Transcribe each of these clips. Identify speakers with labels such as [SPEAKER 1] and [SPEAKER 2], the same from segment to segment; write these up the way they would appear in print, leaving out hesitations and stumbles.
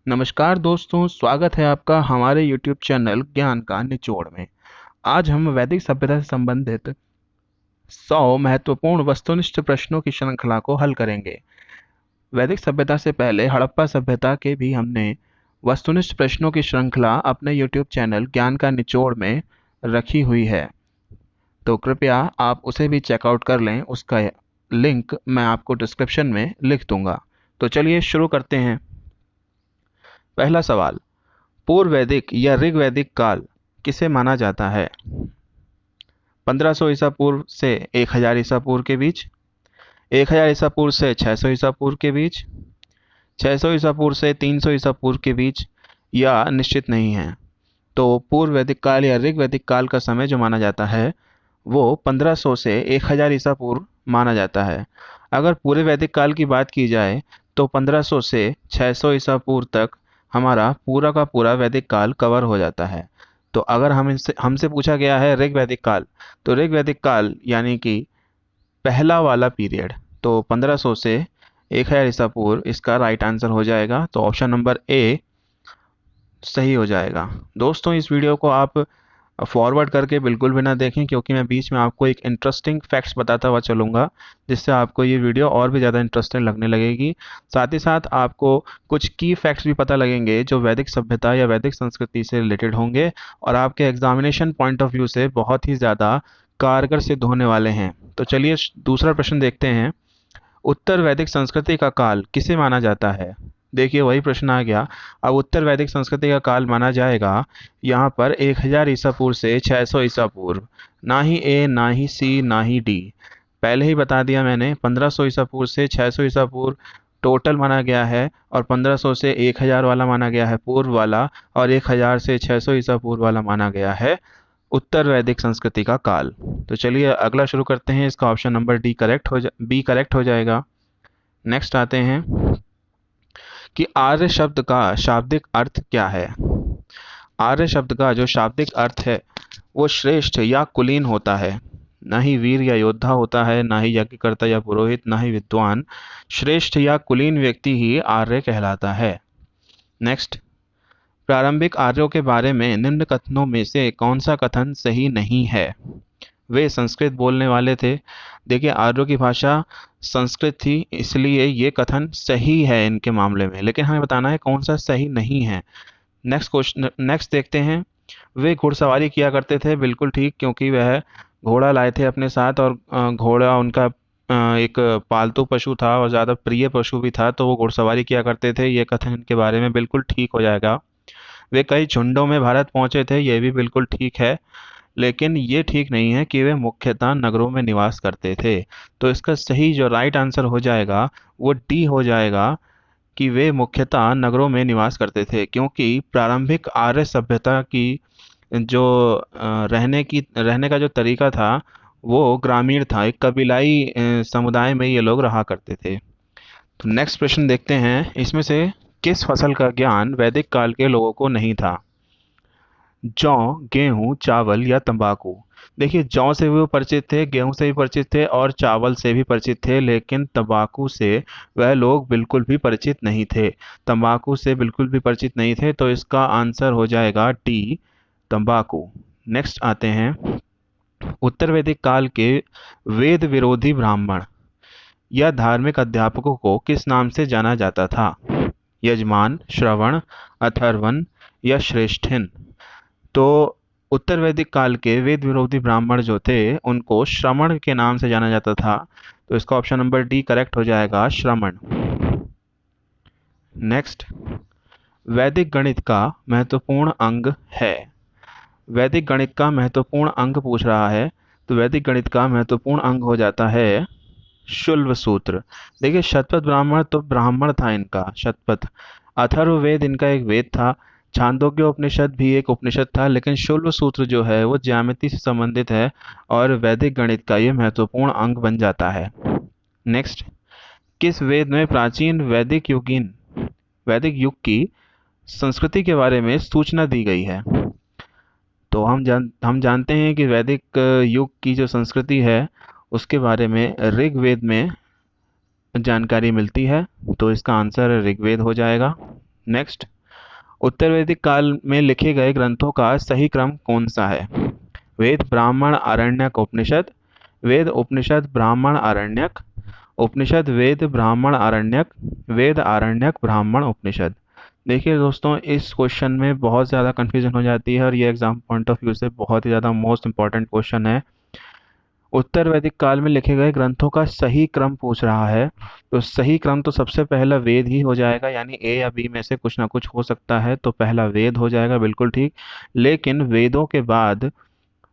[SPEAKER 1] नमस्कार दोस्तों, स्वागत है आपका हमारे YouTube चैनल ज्ञान का निचोड़ में। आज हम वैदिक सभ्यता से संबंधित 100 महत्वपूर्ण वस्तुनिष्ठ प्रश्नों की श्रृंखला को हल करेंगे। वैदिक सभ्यता से पहले हड़प्पा सभ्यता के भी हमने वस्तुनिष्ठ प्रश्नों की श्रृंखला अपने YouTube चैनल ज्ञान का निचोड़ में रखी हुई है, तो कृपया आप उसे भी चेकआउट कर लें। उसका लिंक मैं आपको डिस्क्रिप्शन में लिख दूंगा। तो चलिए शुरू करते हैं। पहला सवाल, पूर्व वैदिक या ऋग्वैदिक काल किसे माना जाता है? 1500 ईसा पूर्व से 1000 ईसा पूर्व के बीच, 1000 ईसा पूर्व से 600 ईसा पूर्व के बीच, 600 ईसा पूर्व से 300 ईसा पूर्व के बीच, या निश्चित नहीं है। तो पूर्व वैदिक काल या ऋग्वैदिक काल का समय जो माना जाता है वो 1500 से 1000 ईसा पूर्व माना जाता है। अगर पूरे वैदिक काल की बात की जाए तो 1500 से 600 ईसा पूर्व तक हमारा पूरा का पूरा वैदिक काल कवर हो जाता है। तो अगर हमसे पूछा गया है ऋग्वैदिक काल, तो ऋग्वैदिक काल यानी कि पहला वाला पीरियड, तो 1500 से 1000 ईसा पूर्व इसका राइट आंसर हो जाएगा। तो ऑप्शन नंबर ए सही हो जाएगा। दोस्तों, इस वीडियो को आप फॉरवर्ड करके बिल्कुल भी ना देखें, क्योंकि मैं बीच में आपको एक इंटरेस्टिंग फैक्ट्स बताता हुआ चलूँगा, जिससे आपको ये वीडियो और भी ज़्यादा इंटरेस्टिंग लगने लगेगी। साथ ही साथ आपको कुछ की फैक्ट्स भी पता लगेंगे जो वैदिक सभ्यता या वैदिक संस्कृति से रिलेटेड होंगे और आपके एग्जामिनेशन पॉइंट ऑफ व्यू से बहुत ही ज़्यादा कारगर सिद्ध होने वाले हैं। तो चलिए दूसरा प्रश्न देखते हैं। उत्तर वैदिक संस्कृति का काल किसे माना जाता है? देखिए, वही प्रश्न आ गया। अब उत्तर वैदिक संस्कृति का काल माना जाएगा यहाँ पर 1000 ईसा पूर्व से 600 ईसा पूर्व। ना ही ए, ना ही सी, ना ही डी। पहले ही बता दिया मैंने, 1500 ईसा पूर्व से 600 ईसा पूर्व टोटल माना गया है, और 1500 से 1000 वाला माना गया है पूर्व वाला, और 1000 से 600 ईसा पूर्व वाला माना गया है उत्तर वैदिक संस्कृति का काल। तो चलिए अगला शुरू करते हैं। इसका ऑप्शन नंबर बी करेक्ट हो जाएगा। नेक्स्ट आते हैं कि आर्य शब्द का शाब्दिक अर्थ क्या है? आर्य शब्द का जो शाब्दिक अर्थ है वो श्रेष्ठ या कुलीन होता है। ना ही वीर या योद्धा होता है, ना ही यज्ञकर्ता या पुरोहित, ना ही विद्वान। श्रेष्ठ या कुलीन व्यक्ति ही आर्य कहलाता है। नेक्स्ट, प्रारंभिक आर्यों के बारे में निम्न कथनों में से कौन सा कथन सही नहीं है? वे संस्कृत बोलने वाले थे। देखिए, आर्यों की भाषा संस्कृत थी, इसलिए ये कथन सही है इनके मामले में, लेकिन हमें बताना है कौन सा सही नहीं है। नेक्स्ट देखते हैं। वे घुड़सवारी किया करते थे, बिल्कुल ठीक, क्योंकि वह घोड़ा लाए थे अपने साथ, और घोड़ा उनका एक पालतू पशु था और ज़्यादा प्रिय पशु भी था, तो वो घुड़सवारी किया करते थे। ये कथन इनके बारे में बिल्कुल ठीक हो जाएगा। वे कई झुंडों में भारत पहुंचे थे, ये भी बिल्कुल ठीक है, लेकिन ये ठीक नहीं है कि वे मुख्यतः नगरों में निवास करते थे। तो इसका सही जो राइट आंसर हो जाएगा वो डी हो जाएगा कि वे मुख्यतः नगरों में निवास करते थे, क्योंकि प्रारंभिक आर्य सभ्यता की जो रहने का जो तरीका था वो ग्रामीण था, एक कबीलाई समुदाय में ये लोग रहा करते थे। तो नेक्स्ट प्रश्न देखते हैं। इसमें से किस फसल का ज्ञान वैदिक काल के लोगों को नहीं था? जौ, गेहूं, चावल या तंबाकू? देखिए, जौ से भी वो परिचित थे, गेहूं से भी परिचित थे और चावल से भी परिचित थे, लेकिन तंबाकू से वह लोग बिल्कुल भी परिचित नहीं थे। तंबाकू से बिल्कुल भी परिचित नहीं थे, तो इसका आंसर हो जाएगा डी, तंबाकू। नेक्स्ट आते हैं। उत्तर वैदिक काल के वेद विरोधी ब्राह्मण या धार्मिक अध्यापकों को किस नाम से जाना जाता था? यजमान, श्रवण, अथर्वण या श्रेष्ठिन? तो उत्तर वैदिक काल के वेद विरोधी ब्राह्मण जो थे उनको श्रमण के नाम से जाना जाता था। तो इसका ऑप्शन नंबर डी करेक्ट हो जाएगा, श्रमण। नेक्स्ट, वैदिक गणित का महत्वपूर्ण अंग है। वैदिक गणित का महत्वपूर्ण अंग पूछ रहा है, तो वैदिक गणित का महत्वपूर्ण अंग हो जाता है शुल्व सूत्र। देखिए, शतपथ ब्राह्मण तो ब्राह्मण था इनका, शतपथ। अथर्ववेद इनका एक वेद था। छांदोग्य उपनिषद भी एक उपनिषद था, लेकिन शुल्व सूत्र जो है वो ज्यामिति से संबंधित है और वैदिक गणित का ये महत्वपूर्ण अंग बन जाता है। नेक्स्ट, किस वेद में प्राचीन वैदिक युग की संस्कृति के बारे में सूचना दी गई है? तो हम जानते हैं कि वैदिक युग की जो संस्कृति है उसके बारे में ऋग्वेद में जानकारी मिलती है, तो इसका आंसर ऋग्वेद हो जाएगा। नेक्स्ट, उत्तर वैदिक काल में लिखे गए ग्रंथों का सही क्रम कौन सा है? वेद, ब्राह्मण, आरण्यक, उपनिषद। वेद, उपनिषद, ब्राह्मण, आरण्यक। उपनिषद, वेद, ब्राह्मण, आरण्यक। वेद, आरण्यक, ब्राह्मण, उपनिषद। देखिए दोस्तों, इस क्वेश्चन में बहुत ज़्यादा कन्फ्यूजन हो जाती है और ये एग्जाम पॉइंट ऑफ व्यू से बहुत ही ज़्यादा मोस्ट इंपॉर्टेंट क्वेश्चन है। उत्तर वैदिक काल में लिखे गए ग्रंथों का सही क्रम पूछ रहा है, तो सही क्रम तो सबसे पहला वेद ही हो जाएगा, यानी ए या बी में से कुछ ना कुछ हो सकता है, तो पहला वेद हो जाएगा, बिल्कुल ठीक। लेकिन वेदों के बाद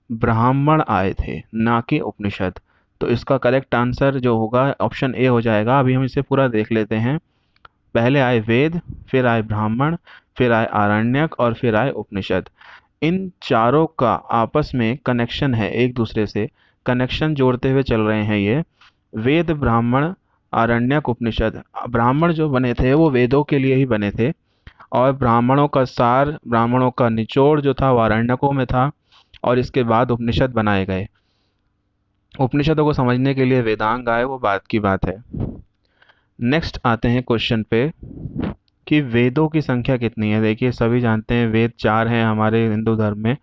[SPEAKER 1] ब्राह्मण आए थे, ना कि उपनिषद। तो इसका करेक्ट आंसर जो होगा ऑप्शन ए हो जाएगा। अभी हम इसे पूरा देख लेते हैं। पहले आए वेद, फिर आए ब्राह्मण, फिर आए आरण्यक और फिर आए उपनिषद। इन चारों का आपस में कनेक्शन है, एक दूसरे से कनेक्शन जोड़ते हुए चल रहे हैं ये। वेद, ब्राह्मण, आरण्यक, उपनिषद। ब्राह्मण जो बने थे वो वेदों के लिए ही बने थे, और ब्राह्मणों का सार, ब्राह्मणों का निचोड़ जो था वो आरण्यकों में था, और इसके बाद उपनिषद बनाए गए। उपनिषदों को समझने के लिए वेदांग आए, वो बात की बात है। नेक्स्ट आते हैं क्वेश्चन पे कि वेदों की संख्या कितनी है। देखिए, सभी जानते हैं वेद 4 हैं हमारे हिंदू धर्म में,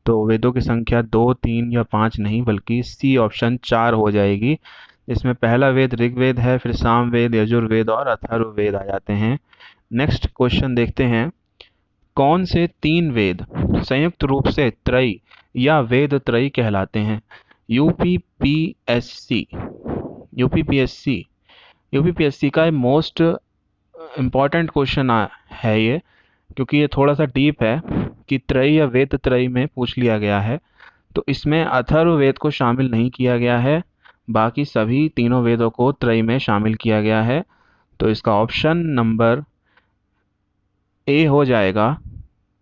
[SPEAKER 1] तो वेदों की संख्या 2, 3 या 5 नहीं, बल्कि सी ऑप्शन 4 हो जाएगी। इसमें पहला वेद ऋग्वेद है, फिर सामवेद, यजुर्वेद और अथर्ववेद आ जाते हैं। नेक्स्ट क्वेश्चन देखते हैं, कौन से 3 वेद संयुक्त रूप से त्रयी या वेद त्रयी कहलाते हैं? यूपीपीएससी यूपीपीएससी यूपीपीएससी का मोस्ट इम्पॉर्टेंट क्वेश्चन है ये, क्योंकि ये थोड़ा सा डीप है कि त्रयी या वेद त्रयी में पूछ लिया गया है। तो इसमें अथर्ववेद को शामिल नहीं किया गया है, बाकी सभी तीनों वेदों को त्रयी में शामिल किया गया है। तो इसका ऑप्शन नंबर ए हो जाएगा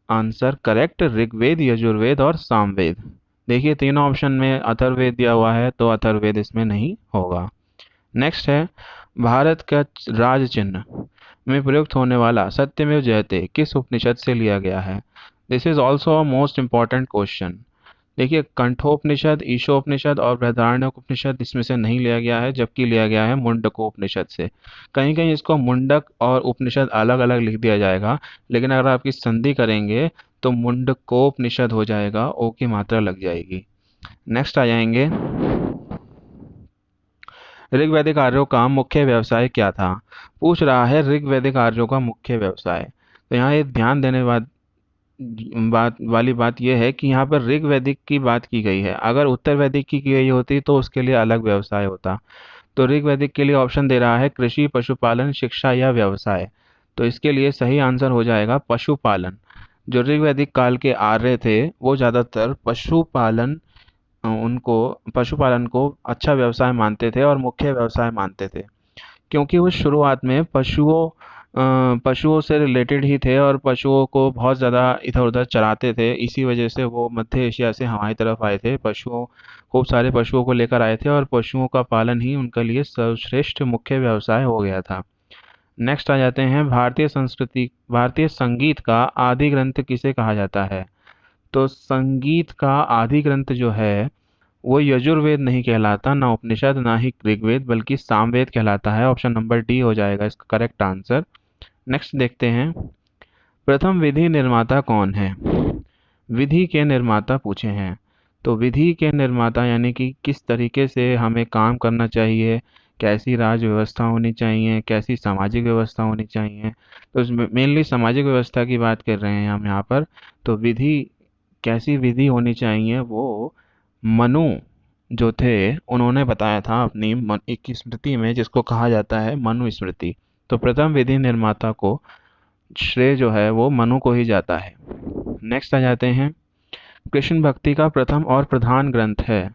[SPEAKER 1] आंसर करेक्ट, ऋग्वेद, यजुर्वेद और सामवेद। देखिए, तीनों ऑप्शन में अथर्ववेद दिया हुआ है, तो अथर्ववेद इसमें नहीं होगा। नेक्स्ट है, भारत का राज चिन्ह में प्रयुक्त होने वाला सत्यमेव जयते किस उपनिषद से लिया गया है? This is also a most important question. देखिए, कंठोपनिषद, ईशोपनिषद और बृहदारण्यक उपनिषद इसमें से नहीं लिया गया है, जबकि लिया गया है मुंडकोपनिषद से। कहीं कहीं इसको मुंडक और उपनिषद अलग अलग लिख दिया जाएगा, लेकिन अगर आप इसकी संधि करेंगे तो मुंडकोपनिषद हो जाएगा, ओ की मात्रा लग जाएगी। नेक्स्ट आ जाएंगे, ऋग्वैदिक आर्यों का मुख्य व्यवसाय क्या था? पूछ रहा है ऋग्वैदिक आर्यों का मुख्य व्यवसाय। तो यहाँ एक ध्यान देने बात वाली बात यह है कि यहाँ पर ऋग्वैदिक की बात की गई है। अगर उत्तर वैदिक की गई होती तो उसके लिए अलग व्यवसाय होता। तो ऋग्वैदिक के लिए ऑप्शन दे रहा है कृषि, पशुपालन, शिक्षा या व्यवसाय। तो इसके लिए सही आंसर हो जाएगा पशुपालन। जो ऋग्वैदिक काल के आर्य थे वो ज़्यादातर पशुपालन को अच्छा व्यवसाय मानते थे और मुख्य व्यवसाय मानते थे, क्योंकि वो शुरुआत में पशुओं से रिलेटेड ही थे और पशुओं को बहुत ज़्यादा इधर उधर चराते थे। इसी वजह से वो मध्य एशिया से हमारी तरफ आए थे, खूब सारे पशुओं को लेकर आए थे और पशुओं का पालन ही उनके लिए सर्वश्रेष्ठ मुख्य व्यवसाय हो गया था। नेक्स्ट आ जाते हैं, भारतीय संगीत का आदि ग्रंथ किसे कहा जाता है? तो संगीत का आदि ग्रंथ जो है वो यजुर्वेद नहीं कहलाता, ना उपनिषद, ना ही ऋग्वेद, बल्कि सामवेद कहलाता है। ऑप्शन नंबर डी हो जाएगा इसका करेक्ट आंसर। नेक्स्ट देखते हैं, प्रथम विधि निर्माता कौन है? विधि के निर्माता पूछे हैं। तो विधि के निर्माता यानी कि किस तरीके से हमें काम करना चाहिए, कैसी राज व्यवस्था होनी चाहिए, कैसी सामाजिक व्यवस्था होनी चाहिए। तो मेनली सामाजिक व्यवस्था की बात कर रहे हैं हम यहाँ पर। तो विधि, कैसी विधि होनी चाहिए, वो मनु जो थे उन्होंने बताया था अपनी एक स्मृति में, जिसको कहा जाता है मनु स्मृति। तो प्रथम विधि निर्माता को श्रेय जो है वो मनु को ही जाता है। नेक्स्ट आ जाते हैं, कृष्ण भक्ति का प्रथम और प्रधान ग्रंथ है।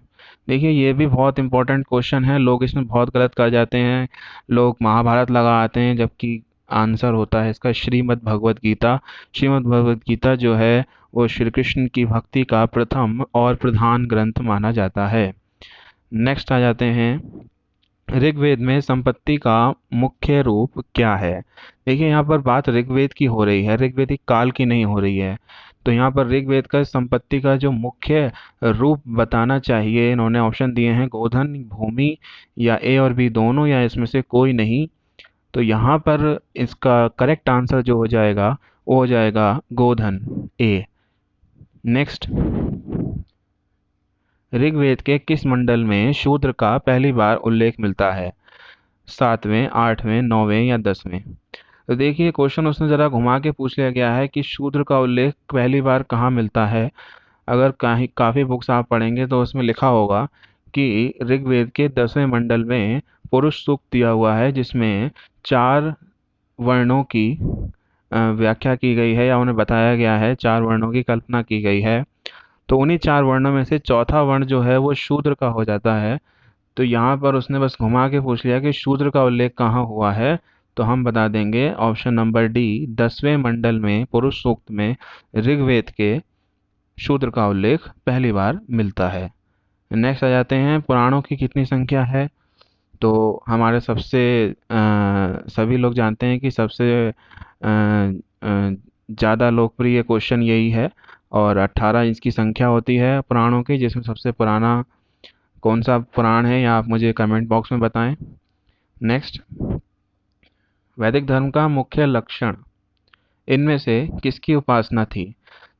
[SPEAKER 1] देखिए, ये भी बहुत इंपॉर्टेंट क्वेश्चन है, लोग इसमें बहुत गलत कर जाते हैं। लोग महाभारत लगा आते हैं, जबकि आंसर होता है इसका श्रीमद् भगवत गीता। श्रीमद् भगवत गीता जो है वो श्री कृष्ण की भक्ति का प्रथम और प्रधान ग्रंथ माना जाता है। नेक्स्ट आ जाते हैं, ऋग्वेद में संपत्ति का मुख्य रूप क्या है? देखिए, यहाँ पर बात ऋग्वेद की हो रही है, ऋग्वेदिक काल की नहीं हो रही है। तो यहाँ पर ऋग्वेद का संपत्ति का जो मुख्य रूप बताना चाहिए, इन्होंने ऑप्शन दिए हैं गोधन, भूमि या ए और बी दोनों, या इसमें से कोई नहीं। तो यहाँ पर इसका करेक्ट आंसर जो हो जाएगा वो हो जाएगा गोधन, ए। नेक्स्ट, ऋग्वेद के किस मंडल में शूद्र का पहली बार उल्लेख मिलता है? 7वें, 8वें, 9वें या 10वें? तो देखिए क्वेश्चन उसने ज़रा घुमा के पूछ लिया गया है कि शूद्र का उल्लेख पहली बार कहाँ मिलता है। अगर कहीं काफ़ी बुक्स आप पढ़ेंगे तो उसमें लिखा होगा कि ऋग्वेद के 10वें मंडल में पुरुष सूक्त दिया हुआ है, जिसमें 4 वर्णों की व्याख्या की गई है या उन्हें बताया गया है, 4 वर्णों की कल्पना की गई है। तो उन्हीं 4 वर्णों में से चौथा वर्ण जो है वो शूद्र का हो जाता है। तो यहाँ पर उसने बस घुमा के पूछ लिया कि शूद्र का उल्लेख कहाँ हुआ है, तो हम बता देंगे ऑप्शन नंबर डी, 10वें मंडल में पुरुष सूक्त में ऋग्वेद के शूद्र का उल्लेख पहली बार मिलता है। नेक्स्ट आ जाते हैं, पुराणों की कितनी संख्या है? तो हमारे सभी लोग जानते हैं कि सबसे ज़्यादा लोकप्रिय क्वेश्चन यही है, और 18 इसकी संख्या होती है पुराणों की, जिसमें सबसे पुराना कौन सा पुराण है या आप मुझे कमेंट बॉक्स में बताएं। नेक्स्ट, वैदिक धर्म का मुख्य लक्षण इनमें से किसकी उपासना थी?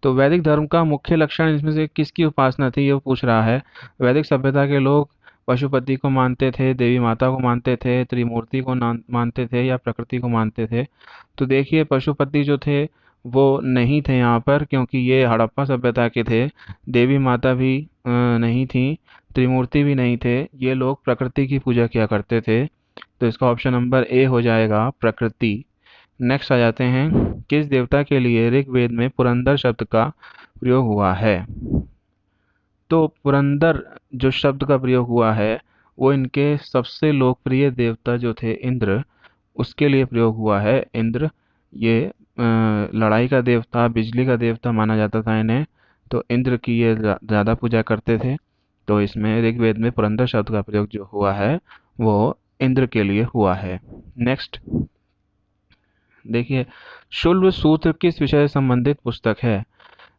[SPEAKER 1] तो वैदिक धर्म का मुख्य लक्षण इसमें से किसकी उपासना थी, ये पूछ रहा है। वैदिक सभ्यता के लोग पशुपति को मानते थे, देवी माता को मानते थे, त्रिमूर्ति को मानते थे या प्रकृति को मानते थे? तो देखिए पशुपति जो थे वो नहीं थे यहाँ पर, क्योंकि ये हड़प्पा सभ्यता के थे। देवी माता भी नहीं थी, त्रिमूर्ति भी नहीं थे, ये लोग प्रकृति की पूजा किया करते थे। तो इसका ऑप्शन नंबर ए हो जाएगा, प्रकृति। नेक्स्ट आ जाते हैं, किस देवता के लिए ऋग्वेद में पुरंदर शब्द का प्रयोग हुआ है? तो पुरंदर जो शब्द का प्रयोग हुआ है वो इनके सबसे लोकप्रिय देवता जो थे इंद्र, उसके लिए प्रयोग हुआ है। इंद्र ये लड़ाई का देवता, बिजली का देवता माना जाता था इन्हें, तो इंद्र की ये ज़्यादा पूजा करते थे। तो इसमें ऋग्वेद में पुरंदर शब्द का प्रयोग जो हुआ है वो इंद्र के लिए हुआ है। नेक्स्ट देखिए, शुल्ब सूत्र किस विषय से संबंधित पुस्तक है?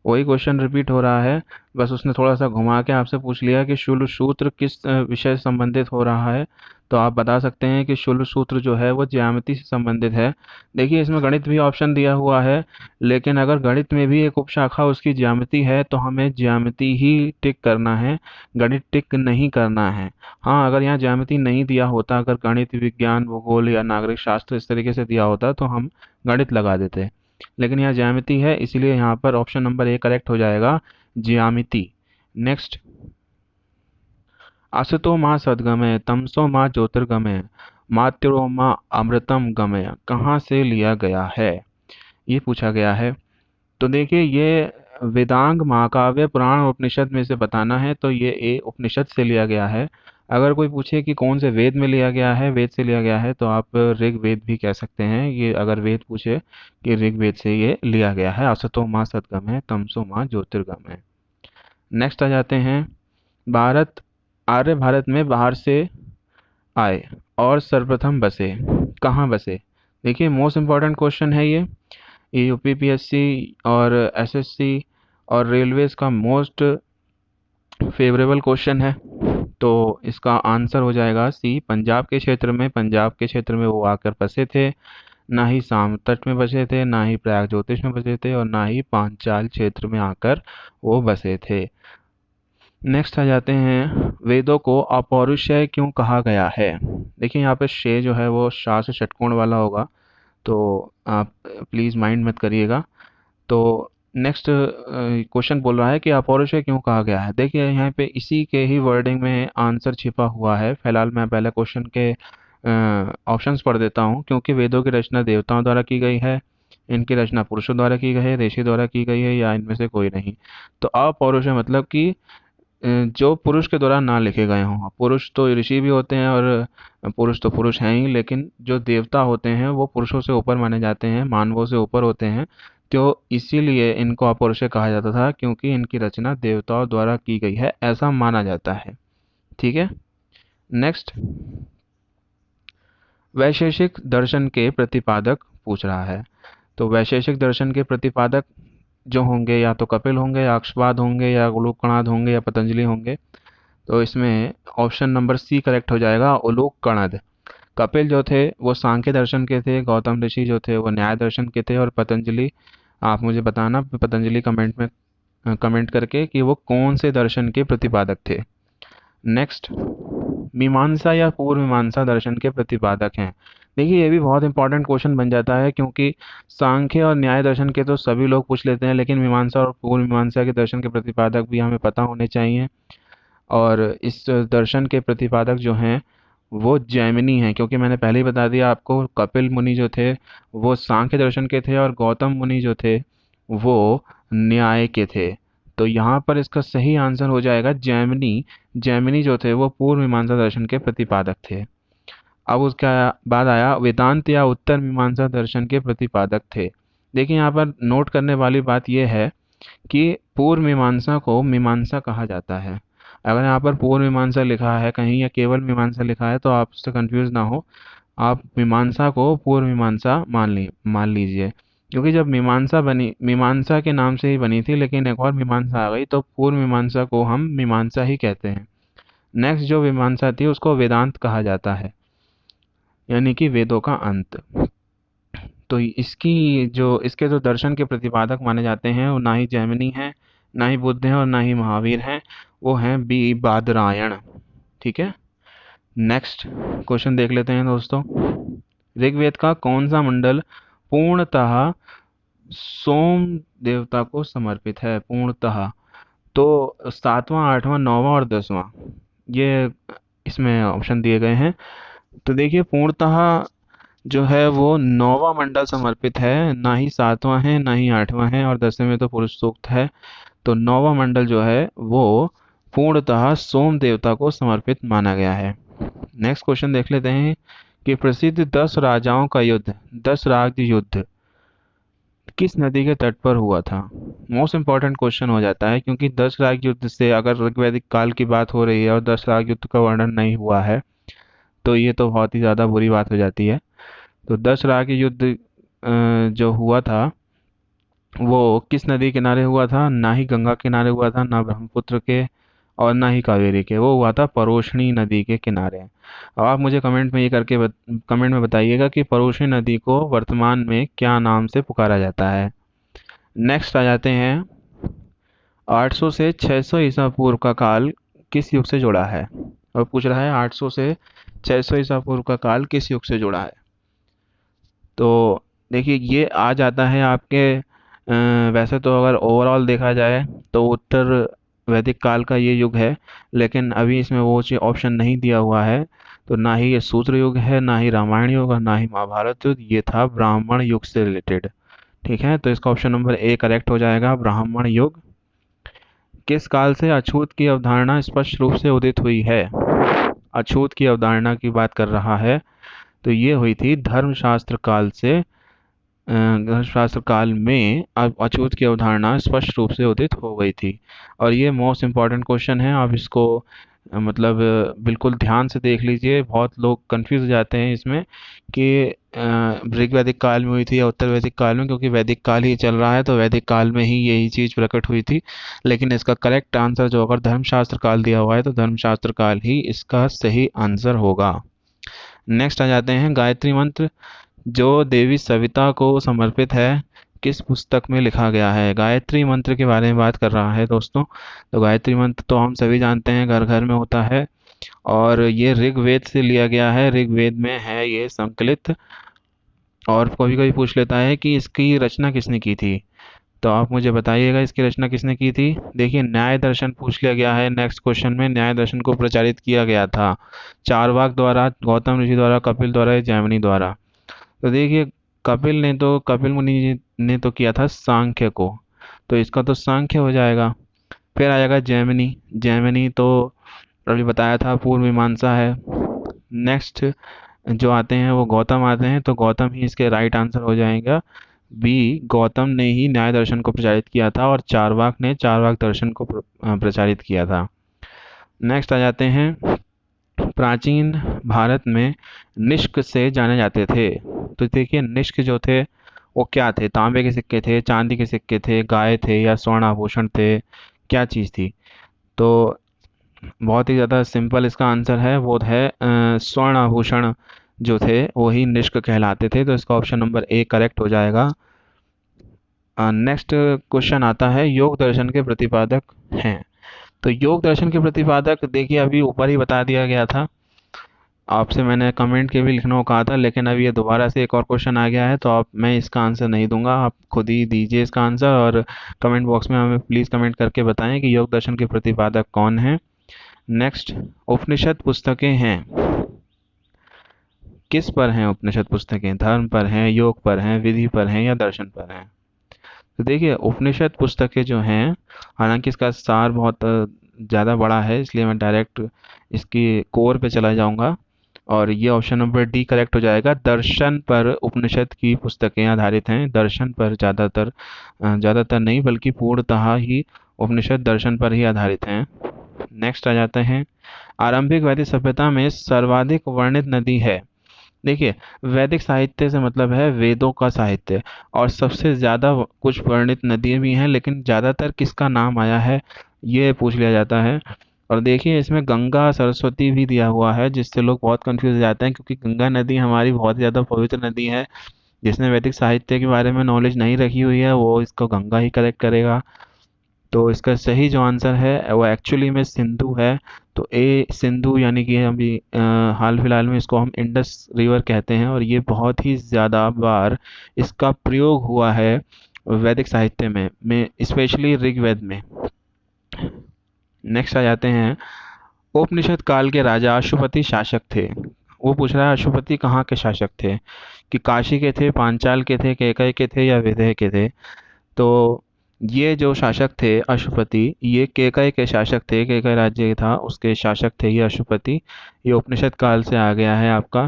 [SPEAKER 1] वही क्वेश्चन रिपीट हो रहा है, बस उसने थोड़ा सा घुमा के आपसे पूछ लिया कि शुल्ब सूत्र किस विषय से संबंधित हो रहा है। तो आप बता सकते हैं कि शुल्ब सूत्र जो है वो ज्यामिति से संबंधित है। देखिए इसमें गणित भी ऑप्शन दिया हुआ है, लेकिन अगर गणित में भी एक उपशाखा उसकी ज्यामिति है तो हमें ज्यामिति ही टिक करना है, गणित टिक नहीं करना है। हाँ, अगर यहाँ ज्यामिति नहीं दिया होता, अगर गणित, विज्ञान, भूगोल या नागरिक शास्त्र इस तरीके से दिया होता तो हम गणित लगा देते, लेकिन यहाँ ज्यामिति है, इसलिए यहाँ पर ऑप्शन नंबर ए करेक्ट हो जाएगा, ज्यामिति। नेक्स्ट, असतो माँ सद्गमय तमसो माँ ज्योतिर्गमय मात्रो माँ अमृतम गमय कहाँ से लिया गया है, ये पूछा गया है। तो देखिए ये वेदांग, महाकाव्य, पुराण और उपनिषद में से बताना है, तो ये ए उपनिषद से लिया गया है। अगर कोई पूछे कि कौन से वेद में लिया गया है, वेद से लिया गया है, तो आप ऋग्वेद भी कह सकते हैं। ये अगर वेद पूछे कि ऋग्वेद से ये लिया गया है, असतो माँ सद्गम है तमसो माँ ज्योतिर्गम है। नेक्स्ट आ जाते हैं, भारत आर्य भारत में बाहर से आए और सर्वप्रथम बसे, कहाँ बसे? देखिए मोस्ट इम्पॉर्टेंट क्वेश्चन है ये यूपीपीएससी और एसएससी और रेलवेज का मोस्ट फेवरेबल क्वेश्चन है। तो इसका आंसर हो जाएगा सी, पंजाब के क्षेत्र में। पंजाब के क्षेत्र में वो आकर बसे थे, ना ही साम तट में बसे थे, ना ही प्रयाग ज्योतिष में बसे थे, और ना ही पांचाल क्षेत्र में आकर वो बसे थे। नेक्स्ट आ जाते हैं, वेदों को अपौरुषेय क्यों कहा गया है? देखिए यहाँ पे शे जो है वो शाह से षटकोण वाला होगा, तो आप प्लीज़ माइंड मत करिएगा। तो नेक्स्ट क्वेश्चन बोल रहा है कि अपौरुषेय क्यों कहा गया है। देखिए यहाँ पे इसी के ही वर्डिंग में आंसर छिपा हुआ है। फिलहाल मैं पहले क्वेश्चन के ऑप्शंस पढ़ देता हूँ। क्योंकि वेदों की रचना देवताओं द्वारा की गई है, इनकी रचना पुरुषों द्वारा की गई है, ऋषि द्वारा की गई है, या इनमें से कोई नहीं। तो अपौरुषेय मतलब कि जो पुरुष के द्वारा ना लिखे गए हों। पुरुष तो ऋषि भी होते हैं और पुरुष तो पुरुष हैं ही, लेकिन जो देवता होते हैं वो पुरुषों से ऊपर माने जाते हैं, मानवों से ऊपर होते हैं। तो इसीलिए इनको अपौरुषेय कहा जाता था, क्योंकि इनकी रचना देवताओं द्वारा की गई है, ऐसा माना जाता है। ठीक है। नेक्स्ट, वैशेषिक दर्शन के प्रतिपादक पूछ रहा है। तो वैशेषिक दर्शन के प्रतिपादक जो होंगे या तो कपिल होंगे, या अक्षपाद होंगे, या उलूक कणाद होंगे, या पतंजलि होंगे। तो इसमें ऑप्शन नंबर सी करेक्ट हो जाएगा, उलूक कणद। कपिल जो थे वो सांख्य दर्शन के थे, गौतम ऋषि जो थे वो न्याय दर्शन के थे, और पतंजलि, आप मुझे बताना पतंजलि कमेंट करके कि वो कौन से दर्शन के प्रतिपादक थे। नेक्स्ट, मीमांसा या पूर्व मीमांसा दर्शन के प्रतिपादक हैं। देखिए ये भी बहुत इंपॉर्टेंट क्वेश्चन बन जाता है, क्योंकि सांख्य और न्याय दर्शन के तो सभी लोग पूछ लेते हैं, लेकिन मीमांसा और पूर्व मीमांसा के दर्शन के प्रतिपादक भी हमें पता होने चाहिए। और इस दर्शन के प्रतिपादक जो हैं वो जैमिनी हैं, क्योंकि मैंने पहले ही बता दिया आपको, कपिल मुनि जो थे वो सांख्य दर्शन के थे और गौतम मुनि जो थे वो न्याय के थे। तो यहाँ पर इसका सही आंसर हो जाएगा जैमिनी। जैमिनी जो थे वो पूर्व मीमांसा दर्शन के प्रतिपादक थे। अब उसका बाद आया वेदांत या उत्तर मीमांसा दर्शन के प्रतिपादक थे। देखिए यहाँ पर नोट करने वाली बात यह है कि पूर्व मीमांसा को मीमांसा कहा जाता है। अगर यहाँ पर पूर्व मीमांसा लिखा है कहीं या केवल मीमांसा लिखा है तो आप उससे कंफ्यूज ना हो, आप मीमांसा को पूर्व मीमांसा मान लीजिए, क्योंकि जब मीमांसा बनी, मीमांसा के नाम से ही बनी थी, लेकिन एक और मीमांसा आ गई तो पूर्व मीमांसा को हम मीमांसा ही कहते हैं। नेक्स्ट जो मीमांसा थी उसको वेदांत कहा जाता है, यानी कि वेदों का अंत। तो इसके जो दर्शन के प्रतिपादक माने जाते हैं वो ना ही जैमिनी हैं, ना ही बुद्ध हैं और ना ही महावीर हैं, वो हैं बी बादरायण। ठीक है, नेक्स्ट क्वेश्चन देख लेते हैं दोस्तों। ऋग्वेद का कौन सा मंडल पूर्णतः सोम देवता को समर्पित है? पूर्णतः तो सातवां, आठवां, नौवां और 10वां, ये इसमें ऑप्शन दिए गए हैं। तो देखिए पूर्णतः जो है वो नौवां मंडल समर्पित है, ना ही सातवां है ना ही आठवां है, और 10वें में तो पुरुष सूक्त है। तो नौवां मंडल जो है वो पूर्णतः सोम देवता को समर्पित माना गया है। नेक्स्ट क्वेश्चन देख लेते हैं कि प्रसिद्ध 10 राजाओं का युद्ध, 10 राज्य युद्ध किस नदी के तट पर हुआ था? मोस्ट इंपॉर्टेंट क्वेश्चन हो जाता है, क्योंकि 10 राज्य युद्ध से अगर ऋग्वैदिक काल की बात हो रही है और 10 राज्य युद्ध का वर्णन नहीं हुआ है तो ये तो बहुत ही ज़्यादा बुरी बात हो जाती है। तो 10 राह के युद्ध जो हुआ था वो किस नदी किनारे हुआ था? ना ही गंगा किनारे हुआ था, ना ब्रह्मपुत्र के, और ना ही कावेरी के, वो हुआ था परोशनी नदी के किनारे। अब आप मुझे कमेंट में बताइएगा कि परोशनी नदी को वर्तमान में क्या नाम से पुकारा जाता है। नेक्स्ट आ जाते हैं, 800 से 600 ईसा पूर्व का काल किस युग से जुड़ा है? और पूछ रहा है 800 से 600 ईसा पूर्व का काल किस युग से जुड़ा है? तो देखिए ये आ जाता है आपके वैसे तो अगर ओवरऑल देखा जाए तो उत्तर वैदिक काल का ये युग है, लेकिन अभी इसमें वो चीज़ ऑप्शन नहीं दिया हुआ है। तो ना ही ये सूत्र युग है, ना ही रामायण युग और ना ही महाभारत युग, ये था ब्राह्मण युग से रिलेटेड। ठीक है, तो इसका ऑप्शन नंबर ए करेक्ट हो जाएगा, ब्राह्मण युग। किस काल से अछूत की अवधारणा स्पष्ट रूप से उदित हुई है? अछूत की अवधारणा की बात कर रहा है, तो ये हुई थी धर्मशास्त्र काल से। धर्मशास्त्र काल में अछूत की अवधारणा स्पष्ट रूप से उदित हो गई थी। और ये मोस्ट इम्पॉर्टेंट क्वेश्चन है, आप इसको मतलब बिल्कुल ध्यान से देख लीजिए। बहुत लोग कंफ्यूज हो जाते हैं इसमें कि ऋग्वैदिक काल में हुई थी या उत्तर वैदिक काल में, क्योंकि वैदिक काल ही चल रहा है तो वैदिक काल में ही यही चीज़ प्रकट हुई थी। लेकिन इसका करेक्ट आंसर जो अगर धर्मशास्त्र काल दिया हुआ है तो धर्मशास्त्र काल ही इसका सही आंसर होगा। नेक्स्ट आ जाते हैं, गायत्री मंत्र जो देवी सविता को समर्पित है किस पुस्तक में लिखा गया है? गायत्री मंत्र के बारे में बात कर रहा है दोस्तों। तो गायत्री मंत्र तो हम सभी जानते हैं घर घर में होता है, और ये ऋग्वेद से लिया गया है, ऋग्वेद में है ये संकलित। और कभी कभी पूछ लेता है कि इसकी रचना किसने की थी, तो आप मुझे बताइएगा इसकी रचना किसने की थी। देखिए न्याय दर्शन पूछ लिया गया है नेक्स्ट क्वेश्चन में। न्याय दर्शन को प्रचारित किया गया था चारवाक द्वारा, गौतम ऋषि द्वारा, कपिल द्वारा या जैमिनी द्वारा? तो देखिए कपिल मुनि जी ने तो किया था सांख्य को, तो इसका तो सांख्य हो जाएगा। फिर आ जाएगा जैमिनी। जैमिनी तो अभी बताया था पूर्व मीमांसा है। नेक्स्ट जो आते हैं वो गौतम आते हैं, तो गौतम ही इसके राइट आंसर हो जाएगा। बी, गौतम ने ही न्याय दर्शन को प्रचारित किया था और चारवाक ने चारवाक दर्शन को प्रचारित किया था। नेक्स्ट आ जाते हैं, प्राचीन भारत में निष्क से जाने जाते थे। तो देखिए निष्क जो थे वो क्या थे? तांबे के सिक्के थे, चांदी के सिक्के थे, गाय थे या स्वर्ण आभूषण थे, क्या चीज़ थी? तो बहुत ही ज़्यादा सिंपल इसका आंसर है, वो है स्वर्ण आभूषण जो थे वही निष्क कहलाते थे, तो इसका ऑप्शन नंबर ए करेक्ट हो जाएगा। नेक्स्ट क्वेश्चन आता है, योग दर्शन के प्रतिपादक हैं। तो योग दर्शन के प्रतिपादक देखिए अभी ऊपर ही बता दिया गया था, आपसे मैंने कमेंट के भी लिखने को कहा था, लेकिन अब ये दोबारा से एक और क्वेश्चन आ गया है, तो आप मैं इसका आंसर नहीं दूंगा, आप खुद ही दीजिए इसका आंसर, और कमेंट बॉक्स में हमें प्लीज़ कमेंट करके बताएं कि योग दर्शन के प्रतिपादक कौन हैं। नेक्स्ट, उपनिषद पुस्तकें हैं, किस पर हैं उपनिषद पुस्तकें? धर्म पर हैं, योग पर हैं, विधि पर हैं, या दर्शन पर हैं? तो देखिए उपनिषद पुस्तकें जो हैं, हालांकि इसका सार बहुत ज़्यादा बड़ा है, इसलिए मैं डायरेक्ट इसकी कोर पे चला जाऊंगा, और ये ऑप्शन नंबर डी करेक्ट हो जाएगा। दर्शन पर उपनिषद की पुस्तकें आधारित हैं, दर्शन पर ज़्यादातर नहीं बल्कि पूर्णतः ही उपनिषद दर्शन पर ही आधारित हैं। नेक्स्ट आ जाते हैं, आरंभिक वैदिक सभ्यता में सर्वाधिक वर्णित नदी है। देखिए वैदिक साहित्य से मतलब है वेदों का साहित्य, और सबसे ज़्यादा कुछ वर्णित नदियाँ भी हैं, लेकिन ज़्यादातर किसका नाम आया है ये पूछ लिया जाता है। और देखिए इसमें गंगा सरस्वती भी दिया हुआ है, जिससे लोग बहुत कंफ्यूज हो जाते हैं, क्योंकि गंगा नदी हमारी बहुत ज़्यादा पवित्र नदी है। जिसने वैदिक साहित्य के बारे में नॉलेज नहीं रखी हुई है वो इसको गंगा ही करेक्ट करेगा। तो इसका सही जो आंसर है वो एक्चुअली में सिंधु है। तो ए सिंधु, यानी कि अभी हाल फिलहाल में इसको हम इंडस रिवर कहते हैं, और ये बहुत ही ज़्यादा बार इसका प्रयोग हुआ है वैदिक साहित्य में स्पेशली ऋग्वेद में। नेक्स्ट आ जाते हैं, उपनिषद काल के राजा अशुपति शासक थे। वो पूछ रहा है अशुपति कहाँ के शासक थे, कि काशी के थे, पांचाल के थे, केकय के थे, या विदेह के थे? तो ये जो शासक थे अशुपति, ये केकय के शासक थे, केकय राज्य था उसके शासक थे ये अशुपति। ये उपनिषद काल से आ गया है आपका।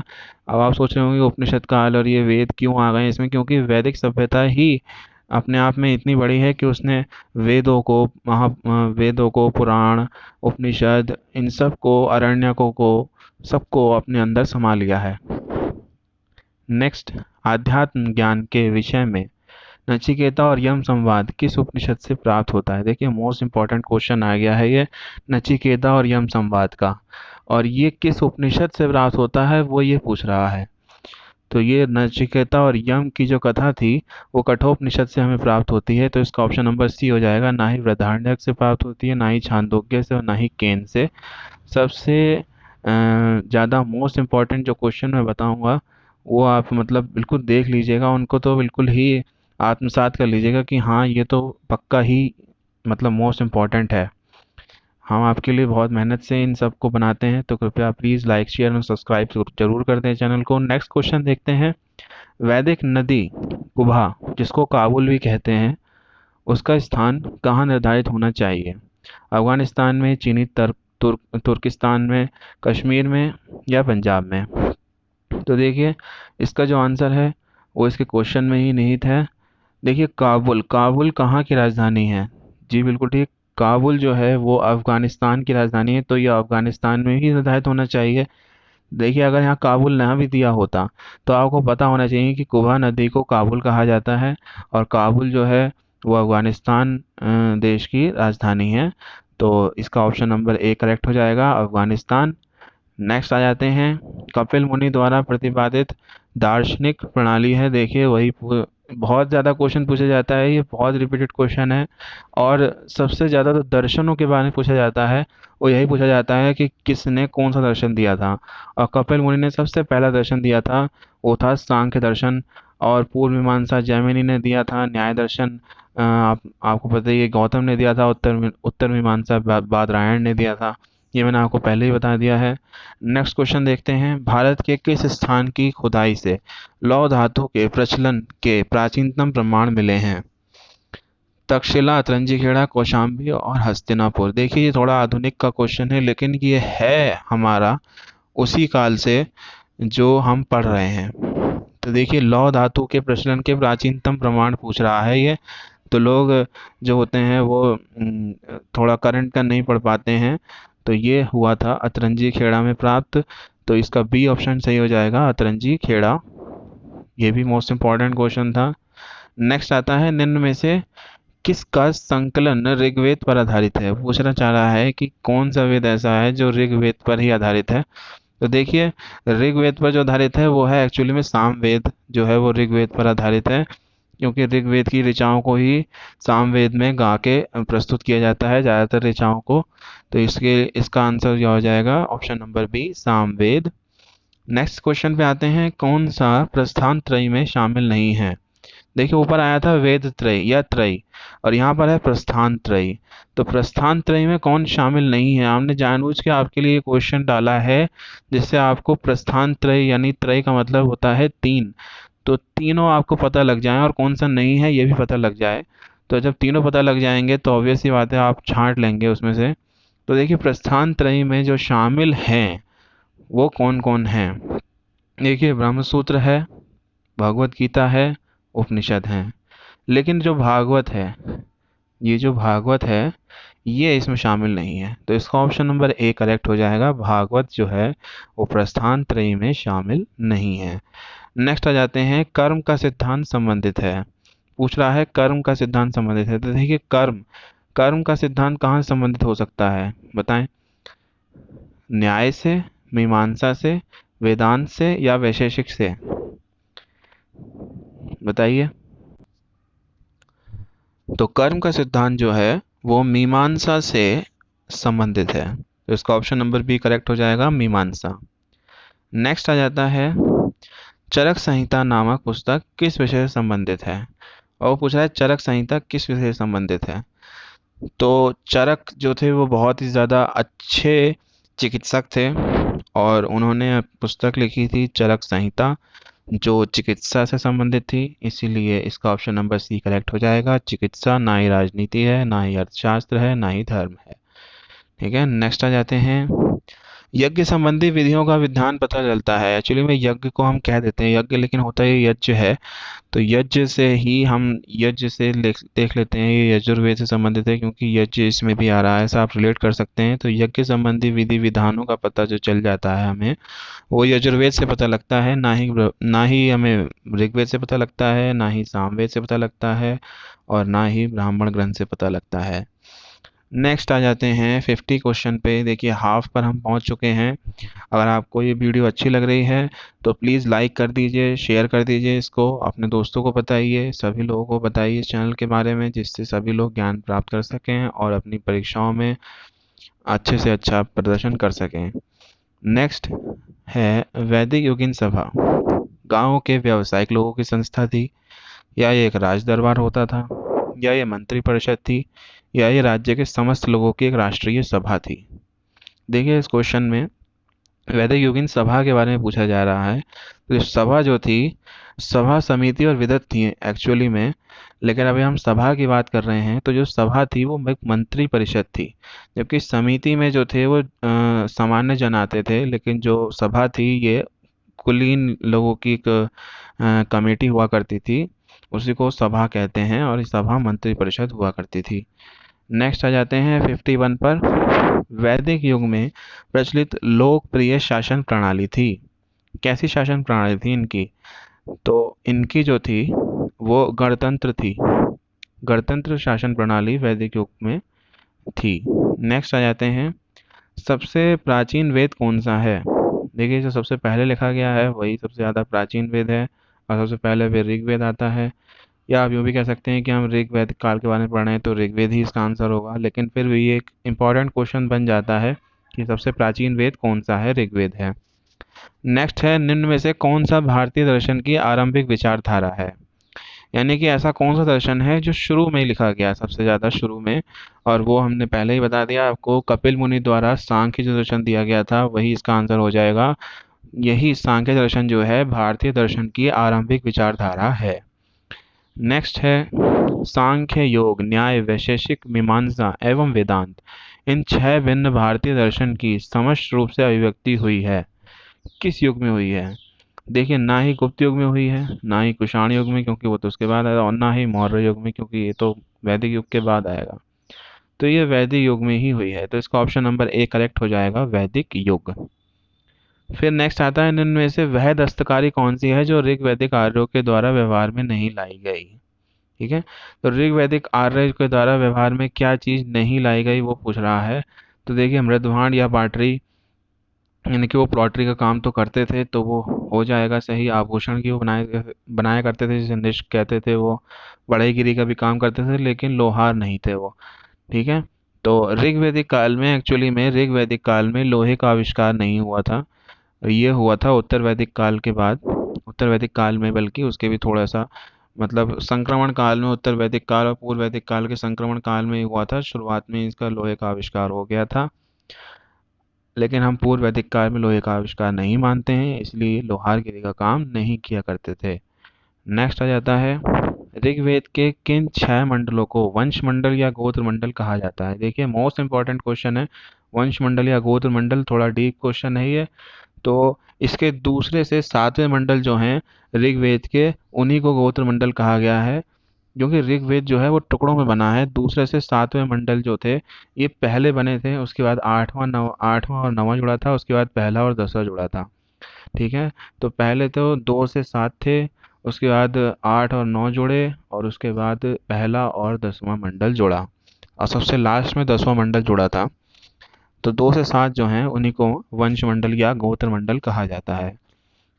[SPEAKER 1] अब आप सोच रहे होंगे उपनिषद काल और ये वेद क्यों आ गए इसमें, क्योंकि वैदिक सभ्यता ही अपने आप में इतनी बड़ी है कि उसने वेदों को, पुराण, उपनिषद, इन सब को, अरण्यकों को, सबको अपने अंदर समा लिया है। नेक्स्ट, आध्यात्म ज्ञान के विषय में नचिकेता और यम संवाद किस उपनिषद से प्राप्त होता है? देखिए मोस्ट इंपॉर्टेंट क्वेश्चन आ गया है ये, नचिकेता और यम संवाद का, और ये किस उपनिषद से प्राप्त होता है वो ये पूछ रहा है। तो ये नचिकेता और यम की जो कथा थी वो कठोपनिषद से हमें प्राप्त होती है, तो इसका ऑप्शन नंबर सी हो जाएगा। ना ही बृहदारण्यक से प्राप्त होती है, ना ही छांदोग्य से, और ना ही केन से। सबसे ज़्यादा मोस्ट इम्पॉर्टेंट जो क्वेश्चन मैं बताऊंगा वो आप मतलब बिल्कुल देख लीजिएगा, उनको तो बिल्कुल ही आत्मसात कर लीजिएगा कि हाँ ये तो पक्का ही मतलब मोस्ट इम्पॉर्टेंट है। हम आपके लिए बहुत मेहनत से इन सब को बनाते हैं, तो कृपया प्लीज़ लाइक, शेयर और सब्सक्राइब जरूर कर दें चैनल को। नेक्स्ट क्वेश्चन देखते हैं, वैदिक नदी कुबा, जिसको काबुल भी कहते हैं, उसका स्थान कहाँ निर्धारित होना चाहिए? अफगानिस्तान में, चीनी तुर्किस्तान में, कश्मीर में, या पंजाब में? तो देखिए इसका जो आंसर है वो इसके क्वेश्चन में ही निहित है। देखिए काबुल, काबुल कहाँ की राजधानी है? जी बिल्कुल ठीक, काबुल जो है वो अफगानिस्तान की राजधानी है, तो ये अफगानिस्तान में ही निर्धारित होना चाहिए। देखिए अगर यहाँ काबुल ना भी दिया होता तो आपको पता होना चाहिए कि कुबा नदी को काबुल कहा जाता है, और काबुल जो है वो अफगानिस्तान देश की राजधानी है। तो इसका ऑप्शन नंबर ए करेक्ट हो जाएगा, अफगानिस्तान। नेक्स्ट आ जाते हैं, कपिल मुनि द्वारा प्रतिपादित दार्शनिक प्रणाली है। देखिए बहुत ज़्यादा क्वेश्चन पूछा जाता है, ये बहुत रिपीटेड क्वेश्चन है, और सबसे ज़्यादा तो दर्शनों के बारे में पूछा जाता है। वो यही पूछा जाता है कि किसने कौन सा दर्शन दिया था, और कपिल मुनि ने सबसे पहला दर्शन दिया था वो था सांख्य दर्शन, और पूर्व मीमांसा जैमिनी ने दिया था, न्याय दर्शन आपको पता ही है गौतम ने दिया था, उत्तर मीमांसा बादरायण ने दिया था। ये मैंने आपको पहले ही बता दिया है। नेक्स्ट क्वेश्चन देखते हैं, भारत के किस स्थान की खुदाई से लौह धातु के प्रचलन के प्राचीनतम प्रमाण मिले हैं? तक्षशिला, अतरंजीखेड़ा, कौशाम्बी और हस्तिनापुर। देखिए ये थोड़ा आधुनिक का क्वेश्चन है, लेकिन ये है हमारा उसी काल से जो हम पढ़ रहे हैं। तो देखिए लौह धातु के प्रचलन के प्राचीनतम प्रमाण पूछ रहा है ये, तो लोग जो होते हैं वो थोड़ा करंट का नहीं पढ़ पाते हैं। तो ये हुआ था अतरंजी खेड़ा में प्राप्त, तो इसका बी ऑप्शन सही हो जाएगा, अतरंजी खेड़ा। ये भी मोस्ट इम्पॉर्टेंट क्वेश्चन था। नेक्स्ट आता है, निम्न में से किसका संकलन ऋग्वेद पर आधारित है? पूछना चाह रहा है कि कौन सा वेद ऐसा है जो ऋग्वेद पर ही आधारित है। तो देखिए ऋग्वेद पर जो आधारित है वो है एक्चुअली में सामवेद जो है वो ऋग्वेद पर आधारित है, क्योंकि ऋग्वेद की ऋचाओं को ही सामवेद में गा के प्रस्तुत किया जाता है ज़्यादातर ऋचाओं को। तो इसका आंसर जो हो जाएगा option number B, Samaveda. Next question पे आते हैं, कौन सा प्रस्थान त्रयी में शामिल नहीं है? देखिए ऊपर आया था वेद त्रयी या त्रयी, और यहाँ पर है प्रस्थान त्रयी। तो प्रस्थान त्रयी में कौन शामिल नहीं है? हमने जानबूझ के आपके लिए क्वेश्चन डाला है जिससे आपको प्रस्थान त्रयी यानी त्रयी का मतलब होता है तीन, तो तीनों आपको पता लग जाए और कौन सा नहीं है ये भी पता लग जाए। तो जब तीनों पता लग जाएंगे तो ऑब्वियस सी बात है आप छांट लेंगे उसमें से। तो देखिए प्रस्थान त्रयी में जो शामिल हैं वो कौन कौन हैं? देखिए ब्रह्मसूत्र है, भगवत गीता है, उपनिषद हैं। लेकिन जो भागवत है, ये जो भागवत है ये इसमें शामिल नहीं है, तो इसका ऑप्शन नंबर ए करेक्ट हो जाएगा। भागवत जो है वो प्रस्थान त्रयी में शामिल नहीं है। नेक्स्ट आ जाते हैं, कर्म का सिद्धांत संबंधित है। पूछ रहा है कर्म का सिद्धांत संबंधित है, तो देखिए कर्म कर्म का सिद्धांत कहाँ से संबंधित हो सकता है बताएं? न्याय से, मीमांसा से, वेदांत से या वैशेषिक से? बताइए। तो कर्म का सिद्धांत जो है वो मीमांसा से संबंधित है, तो इसका ऑप्शन नंबर बी करेक्ट हो जाएगा, मीमांसा। नेक्स्ट आ जाता है, चरक संहिता नामक पुस्तक किस विषय से संबंधित है? और वो पूछ रहा है चरक संहिता किस विषय से संबंधित है। तो चरक जो थे वो बहुत ही ज़्यादा अच्छे चिकित्सक थे और उन्होंने पुस्तक लिखी थी चरक संहिता जो चिकित्सा से संबंधित थी, इसीलिए इसका ऑप्शन नंबर सी करेक्ट हो जाएगा। चिकित्सा ना ही राजनीति है, ना ही अर्थशास्त्र है, ना ही धर्म है। ठीक है, नेक्स्ट आ जाते हैं, यज्ञ संबंधी विधियों का विधान पता चलता है। एक्चुअली में यज्ञ को हम कह देते हैं यज्ञ, लेकिन होता है यज्ञ है। तो यज्ञ से ही हम यज्ञ से देख लेते हैं ये यजुर्वेद से संबंधित है, क्योंकि यज्ञ इसमें भी आ रहा है, ऐसा आप रिलेट कर सकते हैं। तो यज्ञ संबंधी विधि विधानों का पता जो चल जाता है हमें, वो यजुर्वेद से पता लगता है, ना ही हमें ऋग्वेद से पता लगता है, ना ही सामवेद से पता लगता है, और ना ही ब्राह्मण ग्रंथ से पता लगता है। नेक्स्ट आ जाते हैं 50 क्वेश्चन पे। देखिए हाफ पर हम पहुंच चुके हैं। अगर आपको ये वीडियो अच्छी लग रही है तो प्लीज़ लाइक कर दीजिए, शेयर कर दीजिए, इसको अपने दोस्तों को बताइए, सभी लोगों को बताइए इस चैनल के बारे में, जिससे सभी लोग ज्ञान प्राप्त कर सकें और अपनी परीक्षाओं में अच्छे से अच्छा प्रदर्शन कर सकें। नेक्स्ट है वैदिक योगिन सभा गांव के व्यावसायिक लोगों की संस्था थी, या ये एक राज दरबार होता था, या ये मंत्री परिषद थी, या ये राज्य के समस्त लोगों की एक राष्ट्रीय सभा थी? देखिए इस क्वेश्चन में वैदिक योगिन सभा के बारे में पूछा जा रहा है। तो ये सभा जो थी, सभा समिति और विदत थी एक्चुअली में, लेकिन अभी हम सभा की बात कर रहे हैं। तो जो सभा थी वो एक मंत्री परिषद थी, जबकि समिति में जो थे वो सामान्य जन आते थे, लेकिन जो सभा थी ये कुलीन लोगों की एक कमेटी हुआ करती थी, उसी को सभा कहते हैं, और इस सभा मंत्री परिषद हुआ करती थी। नेक्स्ट आ जाते हैं 51 पर, वैदिक युग में प्रचलित लोकप्रिय शासन प्रणाली थी। कैसी शासन प्रणाली थी इनकी? तो इनकी जो थी वो गणतंत्र थी, गणतंत्र शासन प्रणाली वैदिक युग में थी। नेक्स्ट आ जाते हैं, सबसे प्राचीन वेद कौन सा है? देखिए जो सबसे पहले लिखा गया है वही सबसे ज़्यादा प्राचीन वेद है, और सबसे पहले वेद ऋग्वेद आता है। या आप यूँ भी कह सकते हैं कि हम ऋग्वेद काल के बारे में पढ़ रहे हैं तो ऋग्वेद ही इसका आंसर होगा, लेकिन फिर भी ये एक इम्पॉर्टेंट क्वेश्चन बन जाता है कि सबसे प्राचीन वेद कौन सा है? ऋग्वेद है। नेक्स्ट है, निम्न में से कौन सा भारतीय दर्शन की आरंभिक विचारधारा है? यानी कि ऐसा कौन सा दर्शन है जो शुरू में ही लिखा गया, सबसे ज़्यादा शुरू में, और वो हमने पहले ही बता दिया आपको, कपिल मुनि द्वारा सांख्य जो दर्शन दिया गया था वही इसका आंसर हो जाएगा। यही सांख्य दर्शन जो है भारतीय दर्शन की आरंभिक विचारधारा है। नेक्स्ट है, सांख्य, योग, न्याय, वैशेषिक, मीमांसा एवं वेदांत, इन छह भिन्न भारतीय दर्शन की समष्ट रूप से अभिव्यक्ति हुई है, किस युग में हुई है? देखिए ना ही गुप्त युग में हुई है, ना ही कुषाण युग में क्योंकि वो तो उसके बाद आया, और ना ही मौर्य युग में क्योंकि ये तो वैदिक युग के बाद आएगा। तो ये वैदिक युग में ही हुई है, तो इसका ऑप्शन नंबर ए करेक्ट हो जाएगा, वैदिक युग। फिर नेक्स्ट आता है, इनमें से वह दस्तकारी कौन सी है जो ऋग्वैदिक आर्यों के द्वारा व्यवहार में नहीं लाई गई? ठीक है, तो ऋग्वैदिक आर्य के द्वारा व्यवहार में क्या चीज़ नहीं लाई गई वो पूछ रहा है। तो देखिए मृदभांड या पाटरी, यानी कि वो प्लॉटरी का काम तो करते थे, तो वो हो जाएगा सही। आभूषण की वो बनाया करते थे, जिसे निष्क कहते थे, वो बढ़ईगिरी का भी काम करते थे, लेकिन लोहार नहीं थे वो। ठीक है। तो ऋग्वैदिक काल में, एक्चुअली में ऋग्वैदिक काल में लोहे का आविष्कार नहीं हुआ था। ये हुआ था उत्तर वैदिक काल के बाद। उत्तर वैदिक काल में, बल्कि उसके भी थोड़ा सा मतलब संक्रमण काल में, उत्तर वैदिक काल और पूर्व वैदिक काल के संक्रमण काल में ही हुआ था। शुरुआत में इसका लोहे का आविष्कार हो गया था, लेकिन हम पूर्व वैदिक काल में लोहे का आविष्कार नहीं मानते हैं, इसलिए लोहारगिरी का काम नहीं किया करते थे। नेक्स्ट आ जाता है, ऋग्वेद के किन 6 मंडलों को वंश मंडल या गोत्र मंडल कहा जाता है? देखिए, मोस्ट इंपॉर्टेंट क्वेश्चन है। वंश मंडल या गोत्र मंडल थोड़ा डीप क्वेश्चन है ये। तो इसके दूसरे से 7वें मंडल जो हैं ऋग्वेद के, उन्हीं को गोत्र मंडल कहा गया है, क्योंकि ऋग्वेद जो है वो टुकड़ों में बना है। दूसरे से 7वें मंडल जो थे, ये पहले बने थे, उसके बाद 8वां और 9वां जुड़ा था, उसके बाद पहला और 10वां जुड़ा था। ठीक है। तो पहले तो 2 से 7 थे, उसके बाद 8 और 9 जुड़े, और उसके बाद पहला और 10वां मंडल जुड़ा, और सबसे लास्ट में 10वां मंडल जुड़ा था। तो 2 से 7 जो हैं उन्हीं को वंश मंडल या गोत्र मंडल कहा जाता है।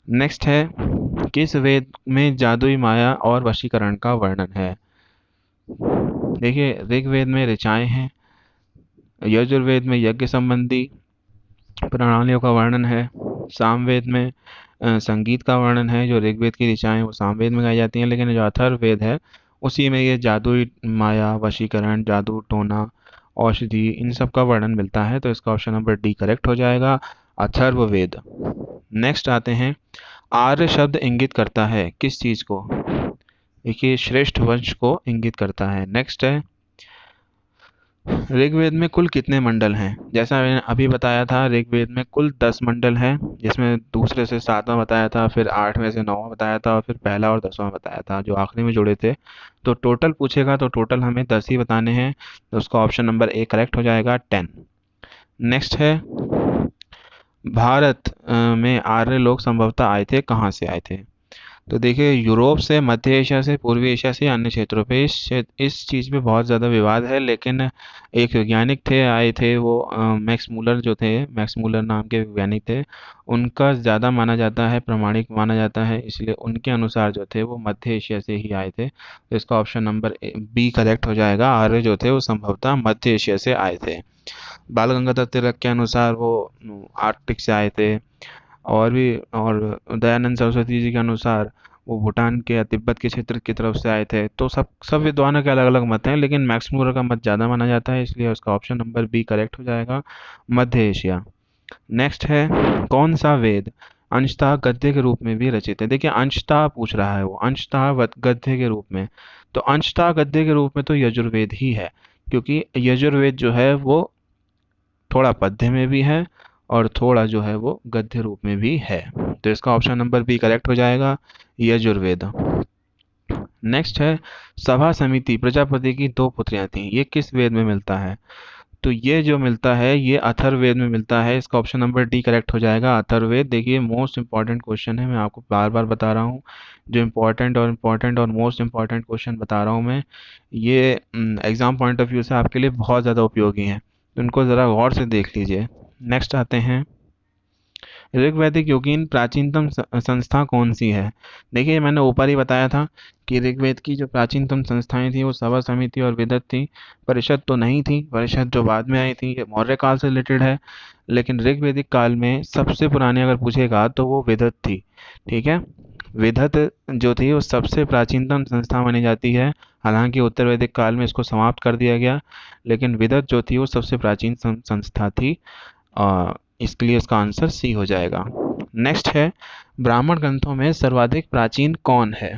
[SPEAKER 1] नेक्स्ट है, किस वेद में जादुई माया और वशीकरण का वर्णन है? देखिए, ऋग्वेद में ऋचाएँ हैं, यजुर्वेद में यज्ञ संबंधी प्रणालियों का वर्णन है, सामवेद में संगीत का वर्णन है। जो ऋग्वेद की ऋचाएँ वो सामवेद में गाई जाती हैं, लेकिन जो अथर्ववेद है उसी में ये जादुई माया, वशीकरण, जादू टोना, औषधि, इन सब का वर्णन मिलता है। तो इसका ऑप्शन नंबर डी करेक्ट हो जाएगा, अथर्ववेद। नेक्स्ट आते हैं, आर्य शब्द इंगित करता है किस चीज़ को? देखिए, श्रेष्ठ वंश को इंगित करता है। नेक्स्ट है, ऋग्वेद में कुल कितने मंडल हैं? जैसा मैंने अभी बताया था, ऋग्वेद में कुल 10 मंडल हैं, जिसमें दूसरे से 7वां बताया था, फिर 8वें से 9वां बताया था, और फिर पहला और 10वां बताया था, जो आखिरी में जुड़े थे। तो टोटल पूछेगा तो टोटल हमें 10 ही बताने हैं, तो उसका ऑप्शन नंबर ए करेक्ट हो जाएगा, 10। नेक्स्ट है, भारत में आर्य लोग संभवतः आए थे, कहाँ से आए थे? तो देखिए, यूरोप से, मध्य एशिया से, पूर्वी एशिया से, अन्य क्षेत्रों पे इस चीज़ पे बहुत ज़्यादा विवाद है। लेकिन एक वैज्ञानिक थे, आए थे वो, मैक्स मूलर जो थे, मैक्स मूलर नाम के वैज्ञानिक थे। उनका ज़्यादा माना जाता है, प्रामाणिक माना जाता है, इसलिए उनके अनुसार जो थे वो मध्य एशिया से ही आए थे। तो इसका ऑप्शन नंबर बी करेक्ट हो जाएगा, आर्य जो थे वो संभवतः मध्य एशिया से आए थे। बाल गंगाधर तिलक के अनुसार वो आर्कटिक से आए थे। और दयानंद सरस्वती जी के अनुसार वो भूटान के या तिब्बत के क्षेत्र की तरफ से आए थे। तो सब सब विद्वानों के अलग अलग मत हैं, लेकिन मैक्स मूलर का मत ज़्यादा माना जाता है, इसलिए उसका ऑप्शन नंबर बी करेक्ट हो जाएगा, मध्य एशिया। नेक्स्ट है, कौन सा वेद अंशतः गद्य के रूप में भी रचित है? देखिए, अंशतः पूछ रहा है वो, अंशतः गद्य के रूप में। तो अंशतः गद्य के रूप में तो यजुर्वेद ही है, क्योंकि यजुर्वेद जो है वो थोड़ा पद्य में भी है, और थोड़ा जो है वो गद्य रूप में भी है। तो इसका ऑप्शन नंबर बी करेक्ट हो जाएगा, यजुर्वेद। नेक्स्ट है, सभा समिति प्रजापति की 2 पुत्रियां थीं, ये किस वेद में मिलता है? तो ये जो मिलता है ये अथर्ववेद में मिलता है, इसका ऑप्शन नंबर डी करेक्ट हो जाएगा, अथर्ववेद। देखिए, मोस्ट इंपॉर्टेंट क्वेश्चन है, मैं आपको बार बार बता रहा हूँ, जो इम्पॉर्टेंट और मोस्ट इंपॉर्टेंट क्वेश्चन बता रहा हूँ मैं, ये एग्जाम पॉइंट ऑफ व्यू से आपके लिए बहुत ज़्यादा उपयोगी हैं, तो इनको ज़रा गौर से देख लीजिए। नेक्स्ट आते हैं, ऋग्वैदिक योगीन प्राचीनतम संस्था कौन सी है? देखिए, मैंने ऊपर ही बताया था कि ऋग्वेद की जो प्राचीनतम संस्थाएं थी वो सभा समिति और विदत थी। परिषद तो नहीं थी, परिषद जो बाद में आई थी, ये मौर्य काल से रिलेटेड है। लेकिन ऋग्वैदिक काल में सबसे पुरानी अगर पूछेगा तो वो विदत थी। ठीक है। विदत जो थी वो सबसे प्राचीनतम संस्था मानी जाती है। हालांकि उत्तर वैदिक काल में इसको समाप्त कर दिया गया, लेकिन विदत जो थी वो सबसे प्राचीन संस्था थी। इसलिए इसका आंसर सी हो जाएगा। नेक्स्ट है, ब्राह्मण ग्रंथों में सर्वाधिक प्राचीन कौन है?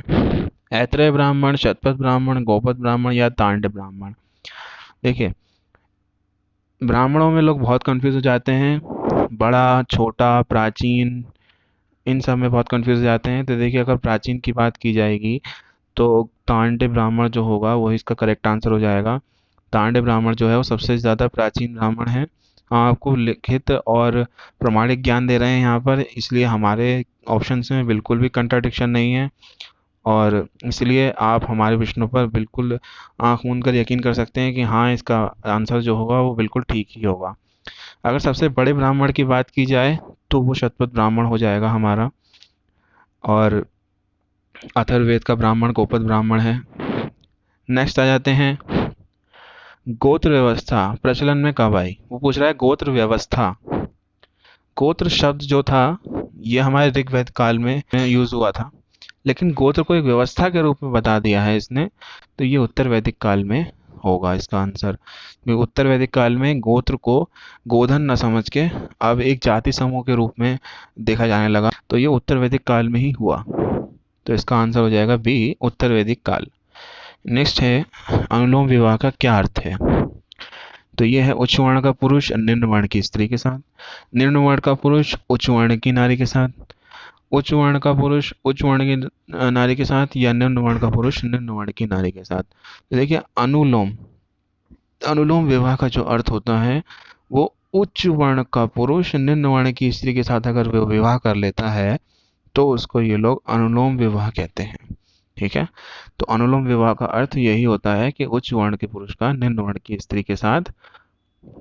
[SPEAKER 1] ऐत्रेय ब्राह्मण, शतपथ ब्राह्मण, गोपद ब्राह्मण या तांड ब्राह्मण? देखिए, ब्राह्मणों में लोग बहुत कंफ्यूज हो जाते हैं, बड़ा, छोटा, प्राचीन, इन सब में बहुत कंफ्यूज हो जाते हैं। तो देखिए, अगर प्राचीन की बात की जाएगी तो तांड ब्राह्मण जो होगा वही इसका करेक्ट आंसर हो जाएगा। तांड ब्राह्मण जो है वो सबसे ज़्यादा प्राचीन ब्राह्मण है। हम आपको लिखित और प्रमाणिक ज्ञान दे रहे हैं यहाँ पर, इसलिए हमारे ऑप्शंस में बिल्कुल भी कंट्राडिक्शन नहीं है, और इसलिए आप हमारे प्रश्नों पर बिल्कुल आँख मूंद कर यकीन कर सकते हैं कि हाँ, इसका आंसर जो होगा वो बिल्कुल ठीक ही होगा। अगर सबसे बड़े ब्राह्मण की बात की जाए तो वो शतपथ ब्राह्मण हो जाएगा हमारा। और अथर्ववेद का ब्राह्मण गोपद ब्राह्मण है। नेक्स्ट आ जाते हैं, गोत्र व्यवस्था प्रचलन में कब आई? वो पूछ रहा है गोत्र व्यवस्था। गोत्र शब्द जो था ये हमारे ऋग्वेद काल में यूज हुआ था, लेकिन गोत्र को एक व्यवस्था के रूप में बता दिया है इसने, तो ये उत्तर वैदिक काल में होगा इसका आंसर। क्योंकि उत्तर वैदिक काल में गोत्र को गोधन न समझ के अब एक जाति समूह के रूप में देखा जाने लगा, तो ये उत्तर वैदिक काल में ही हुआ। तो इसका आंसर हो जाएगा बी, उत्तर वैदिक काल। नेक्स्ट है, अनुलोम विवाह का क्या अर्थ है? तो ये है उच्च वर्ण का पुरुष निम्न वर्ण की स्त्री के साथ, निम्न वर्ण का पुरुष उच्च वर्ण की नारी के साथ, उच्च वर्ण का पुरुष उच्च वर्ण की नारी के साथ, या निम्न वर्ण का पुरुष निम्न वर्ण की नारी के साथ। तो देखिए अनुलोम, अनुलोम विवाह का जो अर्थ होता है वो उच्च वर्ण का पुरुष निम्न वर्ण की स्त्री के साथ अगर वो विवाह कर लेता है तो उसको ये लोग अनुलोम विवाह कहते हैं। ठीक है, तो अनुलोम विवाह का अर्थ यही होता है कि उच्च वर्ण के पुरुष का निम्न वर्ण की स्त्री के साथ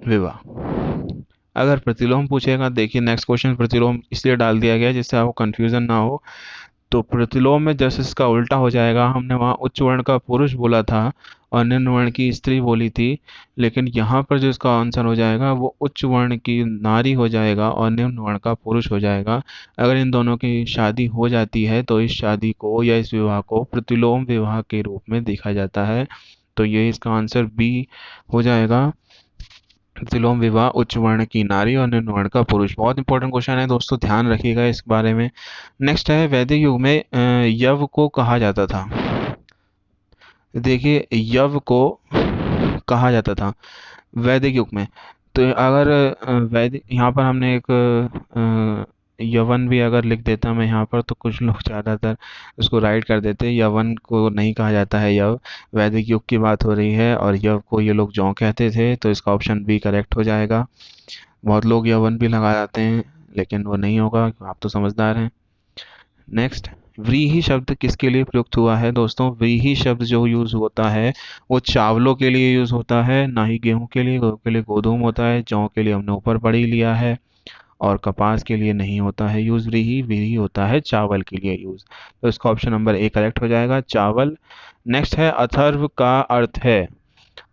[SPEAKER 1] विवाह। अगर प्रतिलोम पूछेगा, देखिए नेक्स्ट क्वेश्चन प्रतिलोम इसलिए डाल दिया गया जिससे आपको कंफ्यूजन ना हो। तो प्रतिलोम में जैसे इसका उल्टा हो जाएगा, हमने वहाँ उच्च वर्ण का पुरुष बोला था और निम्न वर्ण की स्त्री बोली थी, लेकिन यहाँ पर जो इसका आंसर हो जाएगा वो उच्च वर्ण की नारी हो जाएगा और निम्न वर्ण का पुरुष हो जाएगा। अगर इन दोनों की शादी हो जाती है तो इस शादी को या इस विवाह को प्रतिलोम विवाह के रूप में देखा जाता है। तो ये इसका आंसर बी हो जाएगा, प्रतिलोम विवाह उच्च वर्ण की नारी और निम्न वर्ण का पुरुष। बहुत इंपॉर्टेंट क्वेश्चन है दोस्तों, ध्यान रखिएगा इस बारे में। नेक्स्ट है, वैदिक युग में यव को कहा जाता था। देखिए यव को कहा जाता था वैदिक युग में, तो अगर वैदिक यहाँ पर हमने एक यवन भी अगर लिख देता मैं यहाँ पर तो कुछ लोग ज़्यादातर उसको राइट कर देते। यवन को नहीं कहा जाता है यव, वैदिक युग की बात हो रही है और यव को ये लोग जौ कहते थे, तो इसका ऑप्शन बी करेक्ट हो जाएगा। बहुत लोग यवन भी लगा जाते हैं लेकिन वो नहीं होगा, आप तो समझदार हैं। नेक्स्ट, व्रीहि शब्द किसके लिए प्रयुक्त हुआ है? दोस्तों व्रीहि शब्द जो यूज़ होता है वो चावलों के लिए यूज़ होता है, ना ही गेहूं के लिए। गेहूं के लिए गोधूम होता है, जौ के लिए हमने ऊपर पढ़ ही लिया है, और कपास के लिए नहीं होता है यूज़ व्रीहि। व्रीहि होता है चावल के लिए यूज़, तो इसका ऑप्शन नंबर ए करेक्ट हो जाएगा, चावल। नेक्स्ट है, अथर्व का अर्थ है,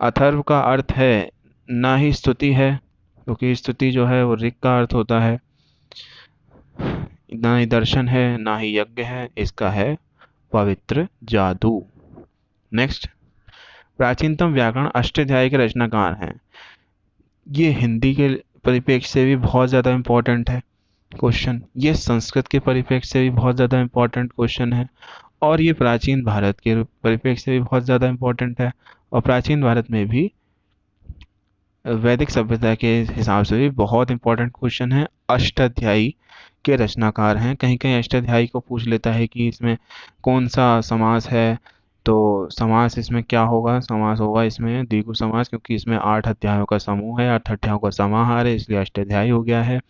[SPEAKER 1] अथर्व का अर्थ है ना ही स्तुति है, क्योंकि स्तुति जो है वो ऋग का अर्थ होता है, ना ही दर्शन है, ना ही यज्ञ है, इसका है पवित्र जादू। नेक्स्ट, प्राचीनतम व्याकरण अष्टाध्यायी के रचनाकार हैं। ये हिंदी के परिप्रेक्ष्य से भी बहुत ज़्यादा इम्पोर्टेंट है क्वेश्चन, ये संस्कृत के परिप्रेक्ष्य से भी बहुत ज़्यादा इम्पोर्टेंट क्वेश्चन है, और ये प्राचीन भारत के परिप्रेक्ष्य से भी बहुत ज़्यादा इम्पोर्टेंट है, और प्राचीन भारत में भी वैदिक सभ्यता के हिसाब से भी बहुत इंपॉर्टेंट क्वेश्चन है। अष्टाध्यायी के रचनाकार हैं। कहीं कहीं अष्टाध्यायी को पूछ लेता है कि इसमें कौन सा समास है, तो समास इसमें क्या होगा? समास होगा इसमें द्विगु समास, क्योंकि इसमें 8 अध्यायों का समूह है, 8 अध्यायों का समाहार है, इसलिए अष्टाध्यायी हो गया है।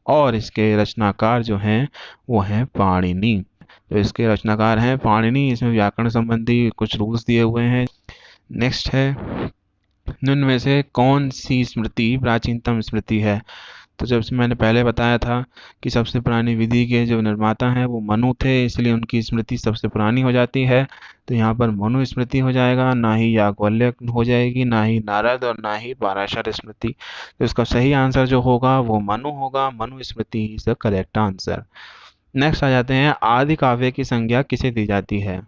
[SPEAKER 1] और इसके रचनाकार जो हैं वो हैं पाणिनि। तो इसके रचनाकार हैं पाणिनि, इसमें व्याकरण संबंधी कुछ रूल्स दिए हुए हैं। नेक्स्ट है, निम्न में से कौन सी स्मृति प्राचीनतम स्मृति है? तो जब से मैंने पहले बताया था कि सबसे पुरानी विधि के जो निर्माता हैं वो मनु थे, इसलिए उनकी स्मृति सबसे पुरानी हो जाती है। तो यहाँ पर मनु स्मृति हो जाएगा, ना ही याज्ञवल्क्य हो जाएगी, ना ही नारद और ना ही पराशर स्मृति। तो इसका सही आंसर जो होगा वो मनु होगा, Manu Smriti is the correct answer. Next आ जाते हैं, आदि काव्य की संज्ञा किसे दी जाती है?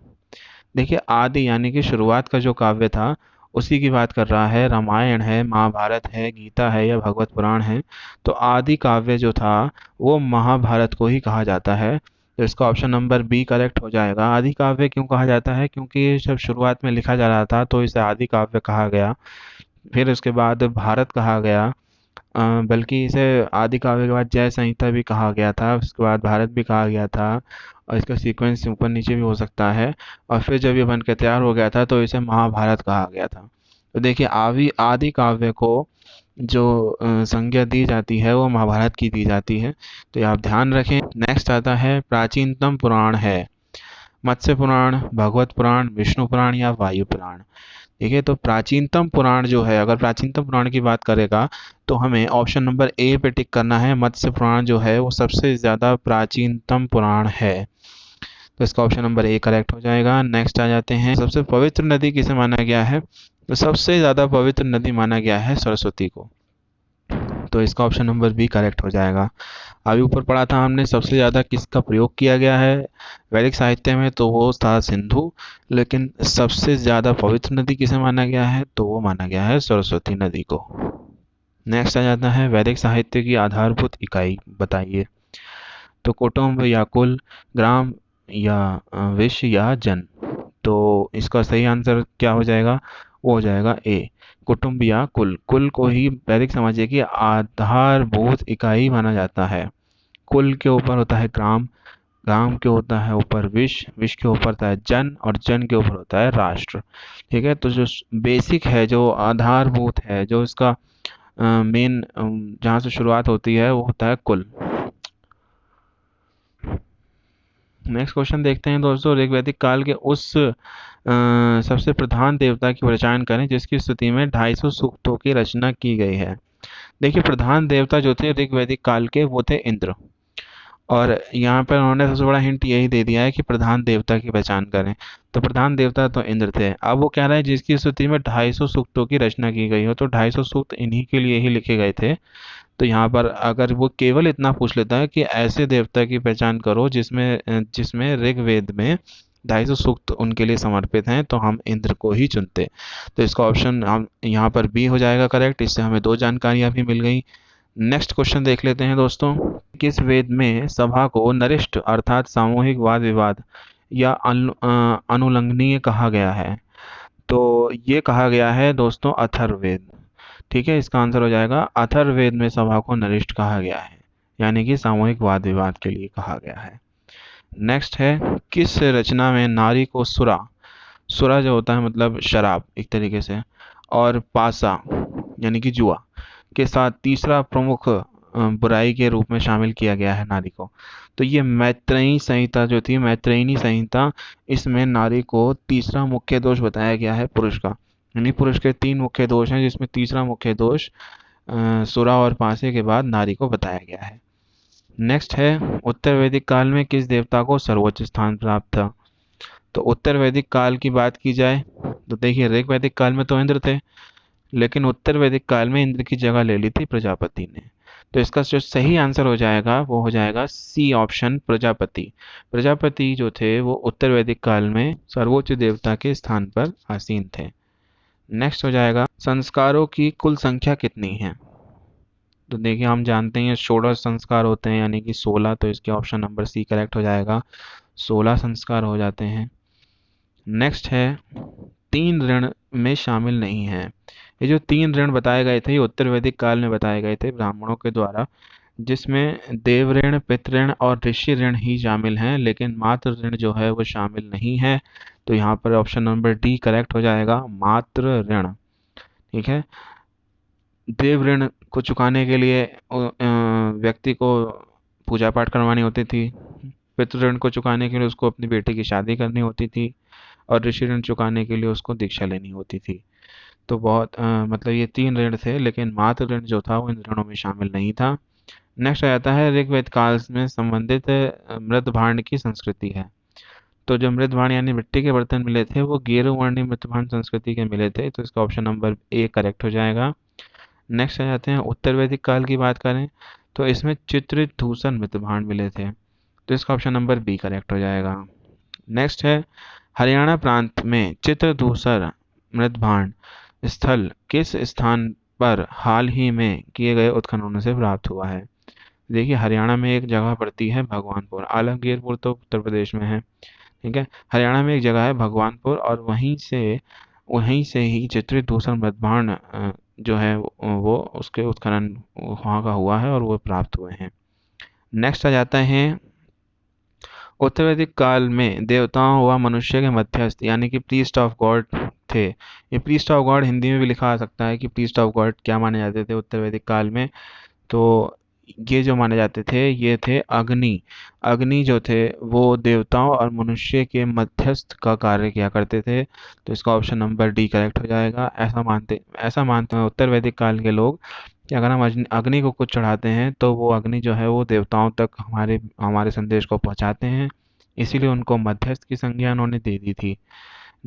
[SPEAKER 1] देखिए आदि यानी कि शुरुआत का जो काव्य था उसी की बात कर रहा है। रामायण है, महाभारत है, गीता है या भगवत पुराण है, तो आदि काव्य जो था वो महाभारत को ही कहा जाता है। तो इसका ऑप्शन नंबर बी करेक्ट हो जाएगा। आदि काव्य क्यों कहा जाता है? क्योंकि ये जब शुरुआत में लिखा जा रहा था तो इसे आदि काव्य कहा गया, फिर उसके बाद भारत कहा गया, बल्कि इसे आदि काव्य के बाद जय संहिता भी कहा गया था, उसके बाद भारत भी कहा गया था, और इसका सीक्वेंस ऊपर नीचे भी हो सकता है। और फिर जब ये बन के तैयार हो गया था तो इसे महाभारत कहा गया था। तो देखिए आदि काव्य को जो संज्ञा दी जाती है वो महाभारत की दी जाती है, तो ये आप ध्यान रखें। नेक्स्ट आता है, प्राचीनतम पुराण है मत्स्य पुराण, भगवत पुराण, विष्णु पुराण या वायु पुराण? ठीक है, तो प्राचीनतम पुराण जो है, अगर प्राचीनतम पुराण की बात करेगा तो हमें ऑप्शन नंबर ए पे टिक करना है। मत्स्य पुराण जो है वो सबसे ज़्यादा प्राचीनतम पुराण है, तो इसका ऑप्शन नंबर ए करेक्ट हो जाएगा। नेक्स्ट आ जाते हैं, सबसे पवित्र नदी किसे माना गया है? तो सबसे ज़्यादा पवित्र नदी माना गया है सरस्वती को, तो इसका ऑप्शन नंबर बी करेक्ट हो जाएगा। अभी ऊपर पढ़ा था हमने सबसे ज़्यादा किसका प्रयोग किया गया है वैदिक साहित्य में, तो वो था सिंधु, लेकिन सबसे ज़्यादा पवित्र नदी किसे माना गया है? तो वो माना गया है सरस्वती नदी को। नेक्स्ट आ जाता है, वैदिक साहित्य की आधारभूत इकाई बताइए। तो कुटुंब या कुल, ग्राम या विश्व या जन। तो इसका सही आंसर क्या हो जाएगा? वो हो जाएगा ए, कुटुंब या कुल। कुल को ही वैदिक साम्राज्य की आधारभूत इकाई माना जाता है। कुल के ऊपर होता है ग्राम, ग्राम के होता है ऊपर विश्व, विश्व के ऊपर होता है जन, और जन के ऊपर होता है राष्ट्र। ठीक है, तो जो बेसिक है, जो आधारभूत है, जो इसका मेन जहाँ से शुरुआत होती है वो होता है कुल। नेक्स्ट क्वेश्चन देखते हैं दोस्तों, ऋग्वैदिक काल के उस सबसे प्रधान देवता की पहचान करें जिसकी स्तुति में 250 सूक्तों की रचना की गई है। देखिए, प्रधान देवता जो थे ऋग्वैदिक काल के वो थे इंद्र, और यहाँ पर उन्होंने सबसे बड़ा हिंट यही दे दिया है कि प्रधान देवता की पहचान करें, तो प्रधान देवता तो इंद्र थे। अब वो कह रहा है जिसकी स्तुति में 250 सूक्तों की रचना की गई हो, तो 250 सूक्त इन्हीं के लिए ही लिखे गए थे। तो यहाँ पर अगर वो केवल इतना पूछ लेता है कि ऐसे देवता की पहचान करो जिसमें जिसमें ऋग्वेद में 250 सूक्त उनके लिए समर्पित हैं, तो हम इंद्र को ही चुनते। तो इसका ऑप्शन हम यहाँ पर बी हो जाएगा करेक्ट। इससे हमें दो जानकारियाँ भी मिल गई। नेक्स्ट क्वेश्चन देख लेते हैं दोस्तों, किस वेद में सभा को नरिष्ठ अर्थात सामूहिक वाद विवाद या अनुलंघनीय कहा गया है? तो ये कहा गया है दोस्तों अथर्ववेद। ठीक है, इसका आंसर हो जाएगा अथर्ववेद में सभा को नरिष्ठ कहा गया है, यानी कि सामूहिक वाद विवाद के लिए कहा गया है। नेक्स्ट है, किस रचना में नारी को सुरा, सुरा जो होता है मतलब शराब एक तरीके से, और पासा यानी कि जुआ के साथ तीसरा प्रमुख बुराई के रूप में शामिल किया गया है नारी को? तो ये मैत्रेयी संहिता जो थी, मैत्रेयी संहिता, इसमें नारी को तीसरा मुख्य दोष बताया गया है पुरुष का, यानी पुरुष के 3 मुख्य दोष हैं जिसमें तीसरा मुख्य दोष सुरा और पासे के बाद नारी को बताया गया है। नेक्स्ट है, उत्तर वैदिक काल में किस देवता को सर्वोच्च स्थान प्राप्त था? तो उत्तर वैदिक काल की बात की जाए तो देखिए, ऋग वैदिक काल में तो इंद्र थे, लेकिन उत्तर वैदिक काल में इंद्र की जगह ले ली थी प्रजापति ने। तो इसका जो सही आंसर हो जाएगा वो हो जाएगा सी ऑप्शन, प्रजापति। प्रजापति जो थे वो उत्तर वैदिक काल में सर्वोच्च देवता के स्थान पर आसीन थे। नेक्स्ट हो जाएगा, संस्कारों की कुल संख्या कितनी है? तो देखिए, हम जानते हैं 16 संस्कार होते हैं, यानी कि 16, तो इसके ऑप्शन नंबर सी करेक्ट हो जाएगा, 16 संस्कार हो जाते हैं। नेक्स्ट है, 3 ऋण में शामिल नहीं है। ये जो 3 ऋण बताए गए थे ये उत्तर वैदिक काल में बताए गए थे ब्राह्मणों के द्वारा, जिसमें देव ऋण, पितृ ऋण और ऋषि ऋण ही शामिल हैं, लेकिन मातृ ऋण जो है वो शामिल नहीं है। तो यहाँ पर ऑप्शन नंबर डी करेक्ट हो जाएगा, मातृ ऋण। ठीक है, देव ऋण को चुकाने के लिए व्यक्ति को पूजा पाठ करवानी होती थी, पितृ ऋण को चुकाने के लिए उसको अपनी बेटी की शादी करनी होती थी, और ऋषि ऋण चुकाने के लिए उसको दीक्षा लेनी होती थी। तो बहुत मतलब ये 3 ऋण थे, लेकिन मातृ ऋण जो था वो इन ऋणों में शामिल नहीं था। नेक्स्ट आ जाता है, ऋग्वेद काल में संबंधित मृद भांड की संस्कृति है। तो जो मृद भांड यानी मिट्टी के बर्तन मिले थे वो गेरुवर्णी मृद भांड संस्कृति के मिले थे, तो इसका ऑप्शन नंबर ए करेक्ट हो जाएगा। नेक्स्ट आ जाते हैं, उत्तर वैदिक काल की बात करें तो इसमें चित्रित धूसर मृद भांड मिले थे, तो इसका ऑप्शन नंबर बी करेक्ट हो जाएगा। नेक्स्ट है, हरियाणा प्रांत में चित्रधूसर मृद भांड स्थल किस स्थान पर हाल ही में किए गए उत्खननों से प्राप्त हुआ है? देखिए, हरियाणा में एक जगह पड़ती है भगवानपुर, आलमगीरपुर तो उत्तर प्रदेश में है। ठीक है, हरियाणा में एक जगह है भगवानपुर, और वहीं से ही चित्रित धूसर मृद भांड जो है वो उसके उत्खनन वहाँ का हुआ है और वो प्राप्त हुए हैं। नेक्स्ट आ जाता है, उत्तर वैदिक काल में देवताओं व मनुष्य के मध्यस्थ यानी कि प्रीस्ट ऑफ गॉड थे। ये प्रीस्ट ऑफ गॉड हिंदी में भी लिखा आ सकता है कि प्रीस्ट ऑफ गॉड क्या माने जाते थे उत्तर वैदिक काल में। तो ये जो माने जाते थे ये थे अग्नि। अग्नि जो थे वो देवताओं और मनुष्य के मध्यस्थ का कार्य किया करते थे। तो इसका ऑप्शन नंबर डी करेक्ट हो जाएगा। ऐसा मानते हैं उत्तर वैदिक काल के लोग कि अगर हम अग्नि को कुछ चढ़ाते हैं तो वो अग्नि जो है वो देवताओं तक हमारे हमारे संदेश को पहुंचाते हैं, इसीलिए उनको मध्यस्थ की संज्ञा उन्होंने दे दी थी।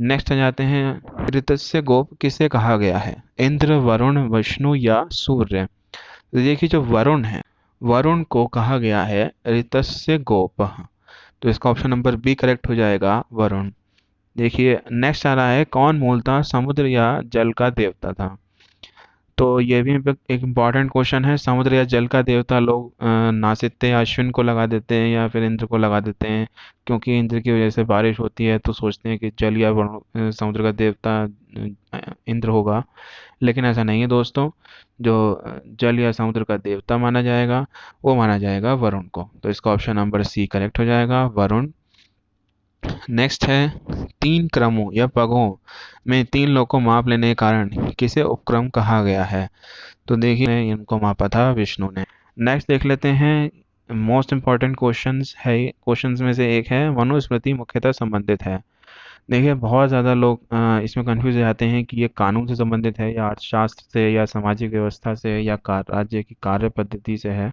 [SPEAKER 1] नेक्स्ट आ जाते हैं, ऋतस्य गोप किसे कहा गया है? इंद्र, वरुण, विष्णु या सूर्य? तो देखिए जो वरुण है, वरुण को कहा गया है ऋतस्य गोप। तो इसका ऑप्शन नंबर बी करेक्ट हो जाएगा, वरुण। देखिए नेक्स्ट आ रहा है, कौन मूलतः समुद्र या जल का देवता था? तो ये भी एक इम्पॉर्टेंट क्वेश्चन है। समुद्र या जल का देवता लोग नासित्य या अश्विन को लगा देते हैं या फिर इंद्र को लगा देते हैं, क्योंकि इंद्र की वजह से बारिश होती है तो सोचते हैं कि जल या समुद्र का देवता इंद्र होगा। लेकिन ऐसा नहीं है दोस्तों। जो जल या समुद्र का देवता माना जाएगा वो माना जाएगा वरुण को। तो इसका ऑप्शन नंबर सी करेक्ट हो जाएगा, वरुण। नेक्स्ट है, तीन क्रमों या पगों में तीन लोग को माप लेने के कारण किसे उपक्रम कहा गया है? तो देखिए इनको मापा था विष्णु ने। नेक्स्ट देख लेते हैं, मोस्ट इम्पॉर्टेंट क्वेश्चंस में से एक है, मनुस्मृति मुख्यतः संबंधित है। देखिए बहुत ज़्यादा लोग इसमें कंफ्यूज हो जाते हैं कि ये कानून से संबंधित है या अर्थशास्त्र से या सामाजिक व्यवस्था से या राज्य की कार्य पद्धति से है।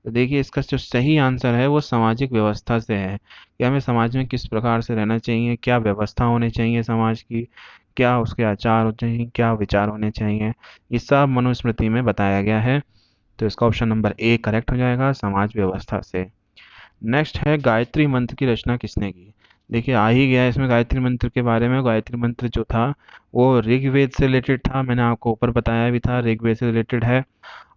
[SPEAKER 1] तो देखिए इसका जो सही आंसर है वो सामाजिक व्यवस्था से है, कि हमें समाज में किस प्रकार से रहना चाहिए, क्या व्यवस्था होनी चाहिए समाज की, क्या उसके आचार होने चाहिए, क्या विचार होने चाहिए, ये सब मनुस्मृति में बताया गया है। तो इसका ऑप्शन नंबर ए करेक्ट हो जाएगा, समाज व्यवस्था से। नेक्स्ट है, गायत्री मंत्र की रचना किसने की? देखिए आ ही गया इसमें गायत्री मंत्र के बारे में। गायत्री मंत्र जो था वो ऋग्वेद से रिलेटेड था, मैंने आपको ऊपर बताया भी था ऋग्वेद से रिलेटेड है।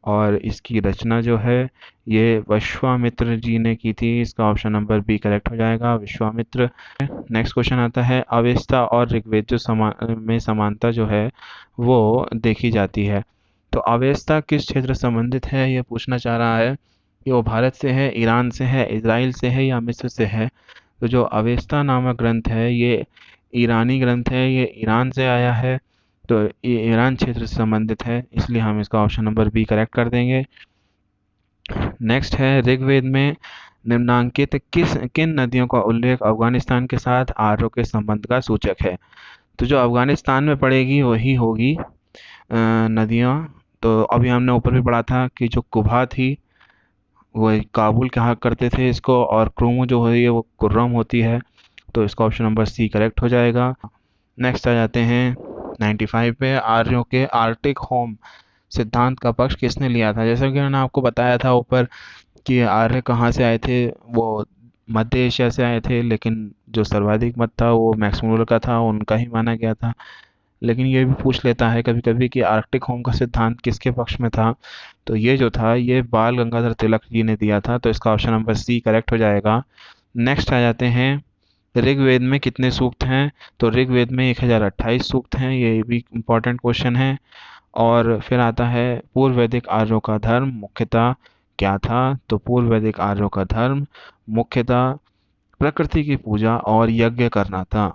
[SPEAKER 1] और इसकी रचना जो है ये विश्वामित्र जी ने की थी। इसका ऑप्शन नंबर बी करेक्ट हो जाएगा, विश्वामित्र। नेक्स्ट क्वेश्चन आता है, अवेस्ता और ऋग्वेद जो में समानता जो है वो देखी जाती है। तो अवेस्ता किस क्षेत्र से संबंधित है ये पूछना चाह रहा है कि वो भारत से है, ईरान से है, इजराइल से है या मिस्र से है? तो जो अवेस्ता नामक ग्रंथ है ये ईरानी ग्रंथ है, ये ईरान से आया है। तो ये ईरान क्षेत्र से संबंधित है, इसलिए हम इसका ऑप्शन नंबर बी करेक्ट कर देंगे। नेक्स्ट है, ऋग्वेद में निम्नांकित किन नदियों का उल्लेख अफगानिस्तान के साथ आर्यों के संबंध का सूचक है? तो जो अफगानिस्तान में पड़ेगी वही होगी नदियाँ। तो अभी हमने ऊपर भी पढ़ा था कि जो कुबा थी वो काबुल कहा करते थे इसको, और क्रोमो जो है वो कुर्रम होती है। तो इसका ऑप्शन नंबर सी करेक्ट हो जाएगा। नेक्स्ट आ जाते हैं 95 पे, आर्यों के आर्टिक होम सिद्धांत का पक्ष किसने लिया था? जैसा कि मैंने आपको बताया था ऊपर कि आर्य कहाँ से आए थे, वो मध्य एशिया से आए थे, लेकिन जो सर्वाधिक मत था वो मैक्स मुलर का था, उनका ही माना गया था। लेकिन ये भी पूछ लेता है कभी कभी कि आर्कटिक होम का सिद्धांत किसके पक्ष में था? तो ये जो था ये बाल गंगाधर तिलक जी ने दिया था। तो इसका ऑप्शन नंबर सी करेक्ट हो जाएगा। नेक्स्ट आ जाते हैं, ऋग्वेद में कितने सूक्त हैं? तो ऋग्वेद में 1028 सूक्त हैं, ये भी इम्पोर्टेंट क्वेश्चन है। और फिर आता है, पूर्व वैदिक आर्यों का धर्म मुख्यतः क्या था? तो पूर्व वैदिक आर्यों का धर्म मुख्यतः प्रकृति की पूजा और यज्ञ करना था।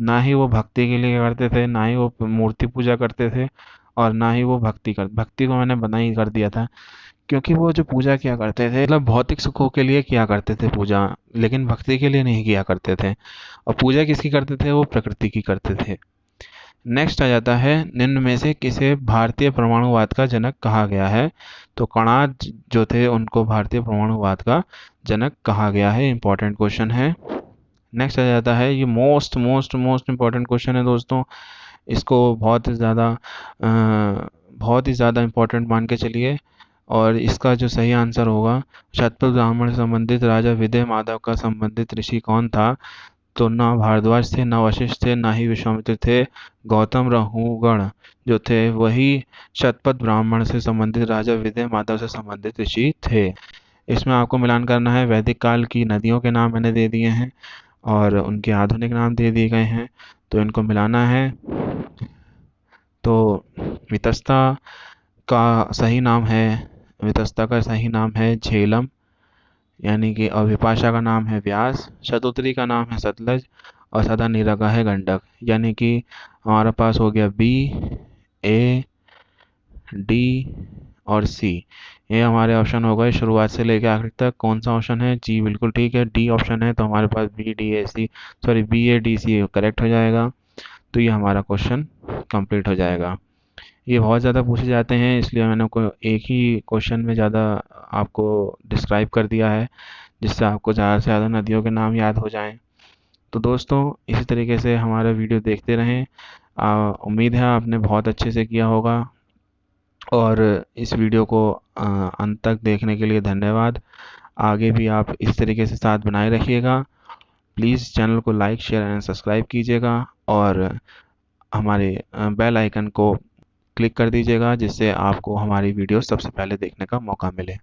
[SPEAKER 1] ना ही वो भक्ति के लिए करते थे, ना ही वो मूर्ति पूजा करते थे, और ना ही वो भक्ति को मैंने बना ही कर दिया था। क्योंकि वो जो पूजा किया करते थे मतलब भौतिक सुखों के लिए किया करते थे पूजा, लेकिन भक्ति के लिए नहीं किया करते थे। और पूजा किसकी करते थे? वो प्रकृति की करते थे। नेक्स्ट आ जाता है, निम्न में से किसे भारतीय परमाणुवाद का जनक कहा गया है? तो कणाद जो थे उनको भारतीय परमाणुवाद का जनक कहा गया है। इंपॉर्टेंट क्वेश्चन है। नेक्स्ट आ जाता है, ये most most most important question है दोस्तों। इसको बहुत ही ज़्यादा इम्पोर्टेंट मान के चलिए। और इसका जो सही आंसर होगा, शतपथ ब्राह्मण से संबंधित राजा विदय माधव का संबंधित ऋषि कौन था? तो ना भारद्वाज थे, ना वशिष्ठ थे, ना ही विश्वामित्र थे। गौतम रहुगण जो थे वही शतपथ ब्राह्मण से संबंधित राजा विदय माधव से संबंधित ऋषि थे। इसमें आपको मिलान करना है, वैदिक काल की नदियों के नाम मैंने दे दिए हैं और उनके आधुनिक नाम दे दिए गए हैं, तो इनको मिलाना है। तो वितस्ता का सही नाम है वितस्ता का सही नाम है झेलम, यानी कि, और विपाशा का नाम है व्यास, शतुत्री का नाम है सतलज, और सदा नीरा का है गंडक। यानी कि हमारे पास हो गया बी, ए, डी और सी, ये हमारे ऑप्शन हो गए शुरुआत से लेकर आखिर तक। कौन सा ऑप्शन है? जी बिल्कुल ठीक है, डी ऑप्शन है। तो हमारे पास B A D C correct हो जाएगा। तो ये हमारा क्वेश्चन कंप्लीट हो जाएगा। ये बहुत ज़्यादा पूछे जाते हैं, इसलिए मैंने को एक ही क्वेश्चन में ज़्यादा आपको डिस्क्राइब कर दिया है, जिससे आपको ज़्यादा से ज़्यादा नदियों के नाम याद हो जाएं। तो दोस्तों, इसी तरीके से हमारा वीडियो देखते रहें। उम्मीद है आपने बहुत अच्छे से किया होगा। और इस वीडियो को अंत तक देखने के लिए धन्यवाद। आगे भी आप इस तरीके से साथ बनाए रखिएगा। प्लीज़ चैनल को लाइक शेयर एंड सब्सक्राइब कीजिएगा, और हमारे बेल आइकन को क्लिक कर दीजिएगा, जिससे आपको हमारी वीडियो सबसे पहले देखने का मौका मिले।